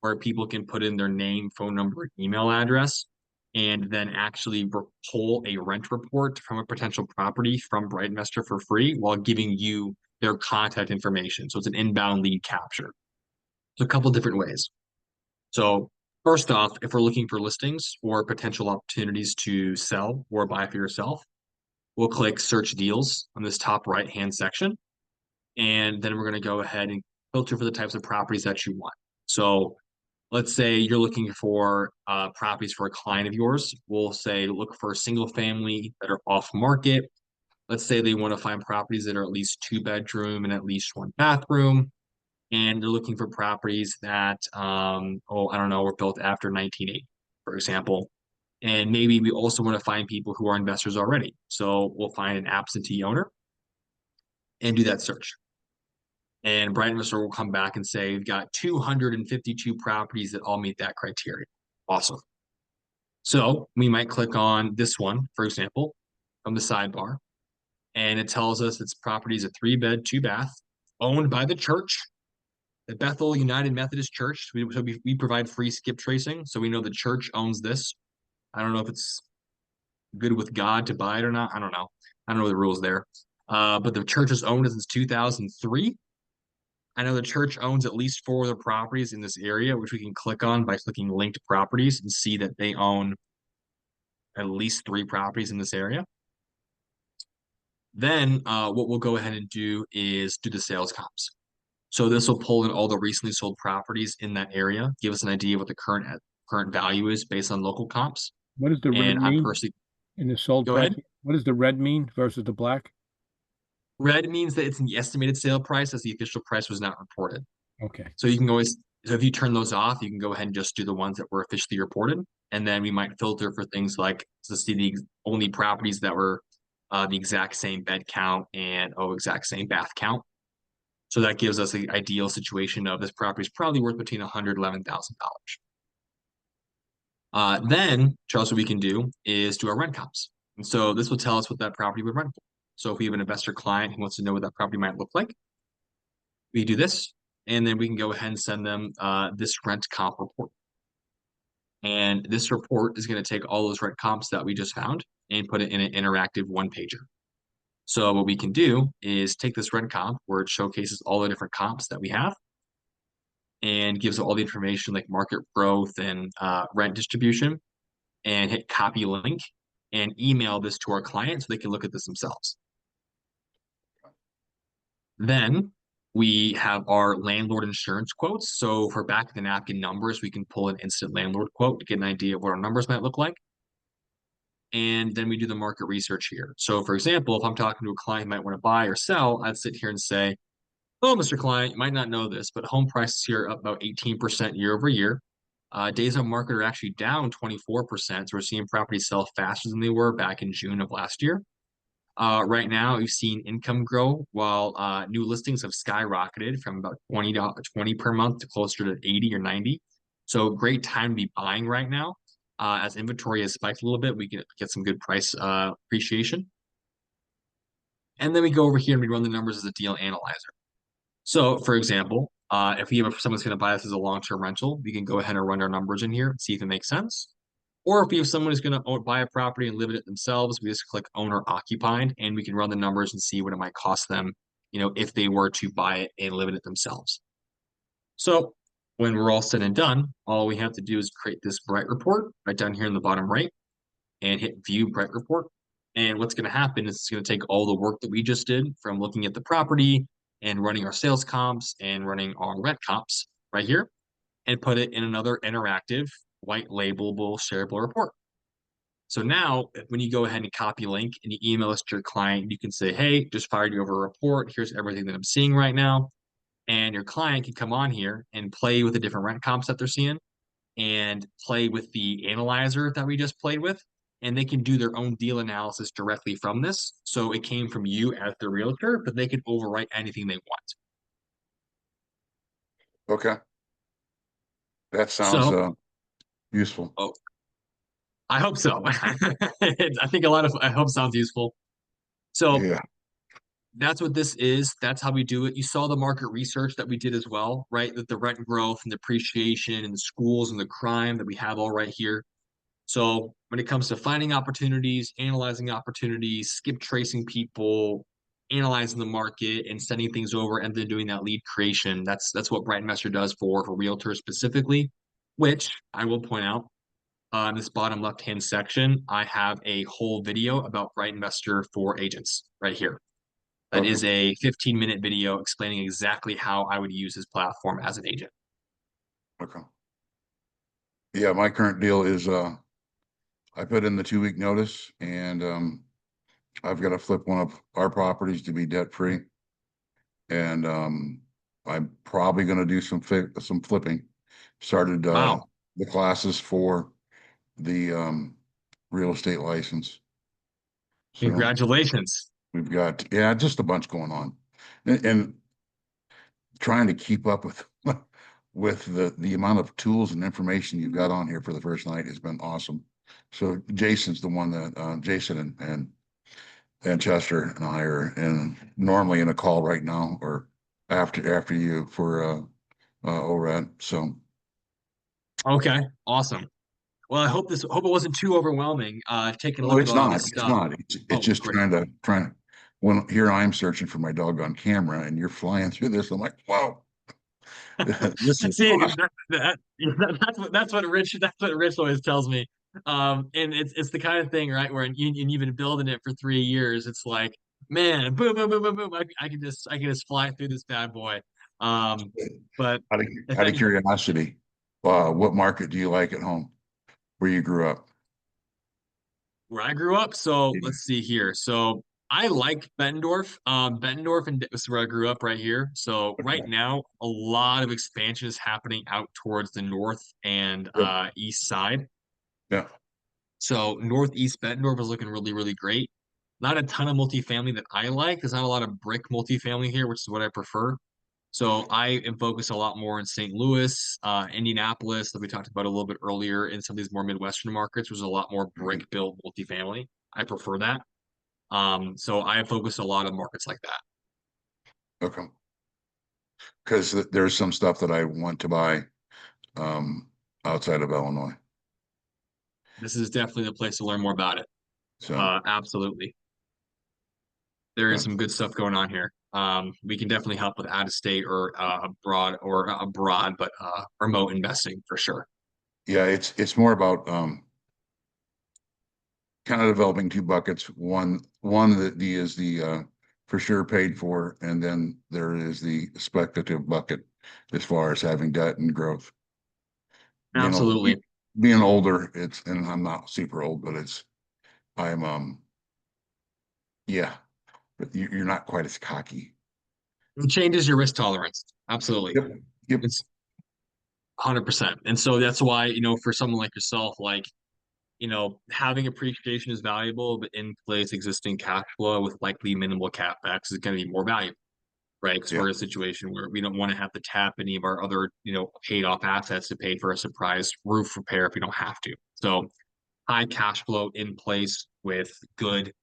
S1: where people can put in their name, phone number, email address, and then actually pull a rent report from a potential property from BrightInvestor for free while giving you their contact information. So it's an inbound lead capture. So a couple different ways. So first off, if we're looking for listings or potential opportunities to sell or buy for yourself, we'll click search deals on this top right hand section. And then we're going to go ahead and filter for the types of properties that you want. So let's say you're looking for properties for a client of yours. We'll say look for single family that are off market. Let's say they want to find properties that are at least 2 bedroom and at least 1 bathroom. And they're looking for properties that, I don't know, were built after 1980, for example. And maybe we also want to find people who are investors already. So we'll find an absentee owner and do that search. And Bright Investor will come back and say, we've got 252 properties that all meet that criteria. Awesome. So we might click on this one, for example, from the sidebar, and it tells us its property is a 3-bed, 2-bath, owned by the church, the Bethel United Methodist Church. We provide free skip tracing, so we know the church owns this. I don't know if it's good with God to buy it or not. I don't know. I don't know the rules there. But the church has owned it since 2003. I know the church owns at least 4 other properties in this area, which we can click on by clicking linked properties and see that they own at least 3 properties in this area. Then what we'll go ahead and do is do the sales comps. So this will pull in all the recently sold properties in that area, give us an idea of what the current value is based on local comps.
S2: What does the red
S1: And I'm
S2: mean
S1: personally
S2: in the sold
S1: go
S2: price?
S1: ahead.
S2: What does the red mean versus the black?
S1: Red means that it's in the estimated sale price as the official price was not reported.
S2: Okay.
S1: So you can always, so if you turn those off, you can go ahead and just do the ones that were officially reported. And then we might filter for things like to see the only properties that were the exact same bed count and exact same bath count. So that gives us the ideal situation of this property is probably worth between $111,000. Then, Charles, what we can do is do our rent comps. And so this will tell us what that property would rent for. So if we have an investor client who wants to know what that property might look like, we do this, and then we can go ahead and send them this rent comp report. And this report is going to take all those rent comps that we just found and put it in an interactive one pager. So what we can do is take this rent comp where it showcases all the different comps that we have and gives all the information like market growth and rent distribution, and hit copy link and email this to our client so they can look at this themselves. Then we have our landlord insurance quotes. So for back of the napkin numbers, we can pull an instant landlord quote to get an idea of what our numbers might look like. And then we do the market research here. So for example, if I'm talking to a client who might want to buy or sell, I'd sit here and say, "Oh, Mr. Client, you might not know this, but home prices here are up about 18% year over year. Days on market are actually down 24%. So we're seeing properties sell faster than they were back in June of last year. Right now, we've seen income grow while new listings have skyrocketed from about $20 per month to closer to 80 or 90. So great time to be buying right now. As inventory has spiked a little bit, we can get some good price appreciation. And then we go over here and we run the numbers as a deal analyzer. So, for example, if we have someone's going to buy this as a long-term rental, we can go ahead and run our numbers in here and see if it makes sense. Or if we have someone who's going to buy a property and live in it themselves, we just click owner occupied and we can run the numbers and see what it might cost them, if they were to buy it and live in it themselves. So when we're all said and done, all we have to do is create this Bright report right down here in the bottom right and hit view Bright report. And what's going to happen is it's going to take all the work that we just did from looking at the property and running our sales comps and running our rent comps right here and put it in another interactive white labelable shareable report. So now when you go ahead and copy link and you email us to your client, you can say, "Hey, just fired you over a report. Here's everything that I'm seeing right now." And your client can come on here and play with the different rent comps that they're seeing and play with the analyzer that we just played with. And they can do their own deal analysis directly from this. So it came from you as the realtor, but they can overwrite anything they want.
S5: Okay. That sounds
S1: So,
S5: useful.
S1: oh, I hope so. I think I hope sounds useful. So
S5: Yeah.
S1: that's what this is. That's how we do it. You saw the market research that we did as well, right? That the rent growth and depreciation and the schools and the crime that we have all right here. So when it comes to finding opportunities, analyzing opportunities, skip tracing people, analyzing the market and sending things over and then doing that lead creation, that's what BrightInvestor does for realtors specifically, which I will point out in this bottom left-hand section, I have a whole video about BrightInvestor for agents right here. That
S5: Okay.
S1: is a 15-minute video explaining exactly how I would use this platform as an agent.
S5: Okay. Yeah, my current deal is I put in the 2-week notice and I've got to flip one of our properties to be debt free. And I'm probably going to do some flipping. Started
S1: Wow.
S5: the classes for the real estate license. So
S1: Congratulations.
S5: we've got, yeah, just a bunch going on, and trying to keep up with with the amount of tools and information you've got on here for the first night has been awesome. So Jason's the one that Jason and Chester and I are normally in a call right now or after you for ORAD. So
S1: Okay, awesome. Well, I hope it wasn't too overwhelming. Taking a
S5: no,
S1: look at
S5: it's
S1: all
S5: not.
S1: this
S5: It's
S1: stuff.
S5: not. It's
S1: Oh,
S5: just
S1: great.
S5: trying to when here I'm searching for my dog on camera and you're flying through this. I'm like, whoa, this is
S1: See,
S5: awesome.
S1: that's what Rich always tells me. And it's the kind of thing, right, where you've been building it for 3 years. It's like, man, boom, boom, boom, boom, boom. I can just fly through this bad boy. Um, but
S5: Out of,
S1: if
S5: out of
S1: any,
S5: curiosity, what market do you like at home where you grew up?
S1: where I grew up, so
S5: Yeah.
S1: let's see here. So I like Bettendorf. Bettendorf and is where I grew up right here. So right
S5: Okay.
S1: now, a lot of expansion is happening out towards the north and
S5: Yeah.
S1: east side.
S5: Yeah.
S1: So Northeast Bettendorf is looking really, really great. Not a ton of multifamily that I like. There's not a lot of brick multifamily here, which is what I prefer. So I am focused a lot more in St. Louis, Indianapolis, that we talked about a little bit earlier, in some of these more Midwestern markets. There's a lot more brick built multifamily. I prefer that. So I focus a lot on markets like that.
S5: Okay. Because there's some stuff that I want to buy outside of Illinois.
S1: This is definitely the place to learn more about it.
S5: So
S1: Absolutely. There is
S5: yeah.
S1: some good stuff going on here. We can definitely help with out of state or abroad, or not abroad, but remote investing for sure.
S5: Yeah, it's more about kind of developing two buckets. One that is the for sure paid for, and then there is the speculative bucket as far as having debt and growth. You know,
S1: Absolutely.
S5: being older, and I'm not super old, but I'm yeah, but you're not quite as cocky.
S1: It changes your risk tolerance. Absolutely.
S5: Yep. Yep.
S1: It's 100%. And so that's why, for someone like yourself, like, having appreciation is valuable, but in place existing cash flow with likely minimal capex is going to be more valuable, right? Because
S5: Yeah.
S1: we're in a situation where we don't want to have to tap any of our other, paid off assets to pay for a surprise roof repair if we don't have to. So high cash flow in place with good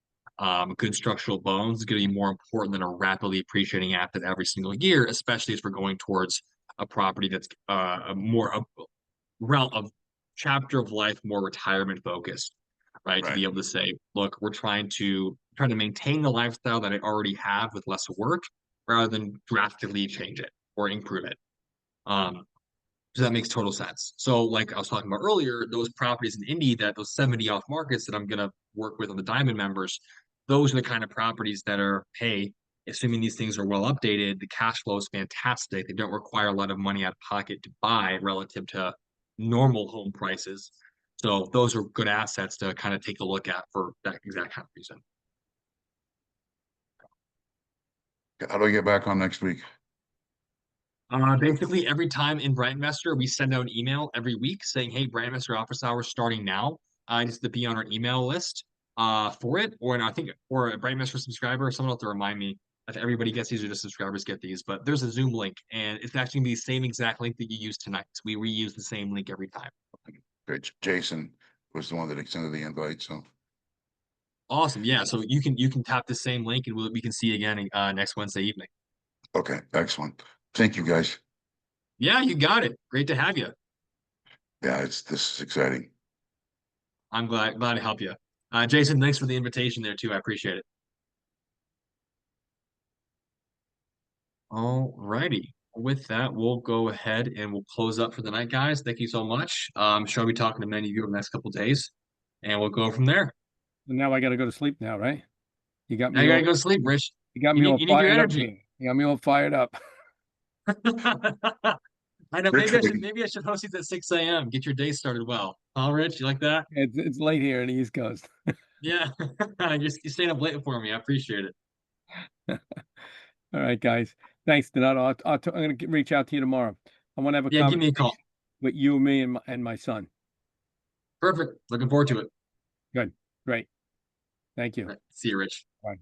S1: structural bones is going to be more important than a rapidly appreciating asset every single year, especially as we're going towards a property that's a realm of chapter of life, more retirement focused, right? To
S5: Right.
S1: be able to say, look, we're trying to maintain the lifestyle that I already have with less work, rather than drastically change it or improve it. Um, so that makes total sense. So, like I was talking about earlier, those properties in Indy, those 70 off markets that I'm gonna work with on the Diamond members, those are the kind of properties that are, hey, assuming these things are well updated, the cash flow is fantastic. They don't require a lot of money out of pocket to buy relative to normal home prices. So those are good assets to kind of take a look at for that exact kind of reason.
S5: How do I get back on next week?
S1: Basically, every time in BrightInvestor, we send out an email every week saying, "Hey, BrightInvestor office hours starting now." Just to be on our email list for it, or I think, or a BrightInvestor subscriber. Someone else to remind me if everybody gets these, or just subscribers get these. But there's a Zoom link, and it's actually gonna be the same exact link that you used tonight. So we reuse the same link every time.
S5: Okay, Jason was the one that extended the invite, so
S1: Awesome, yeah. So you can tap the same link, and we can see you again next Wednesday evening.
S5: okay, excellent. Thank you, guys.
S1: Yeah, you got it. Great to have you.
S5: Yeah, this is exciting.
S1: I'm glad to help you. Jason, thanks for the invitation there too. I appreciate it. All righty. With that, we'll go ahead and we'll close up for the night, guys. Thank you so much. Sure, I'll be talking to many of you over the next couple of days, and we'll go from there.
S2: Now I got to go to sleep now, right? You got
S1: Now
S2: me
S1: you
S2: all,
S1: gotta go to sleep, Rich.
S2: you got
S1: You
S2: me
S1: need
S2: all
S1: you need your
S2: fired up
S1: energy.
S2: here. You got me all fired up.
S1: I know.
S5: Rich,
S1: Maybe I should host these at 6 a.m. Get your day started well. Huh, Rich? You like that?
S2: It's late here in the East Coast.
S1: Yeah. You're staying up late for me. I appreciate it.
S2: All right, guys. Thanks, Donato. I'm going to reach out to you tomorrow. I want to have a
S1: Yeah, give me a
S2: conversation
S1: call.
S2: with you, me, and my son.
S1: Perfect. Looking forward to it.
S2: Good. Great. Thank you.
S1: All right. See you, Rich.
S2: Bye.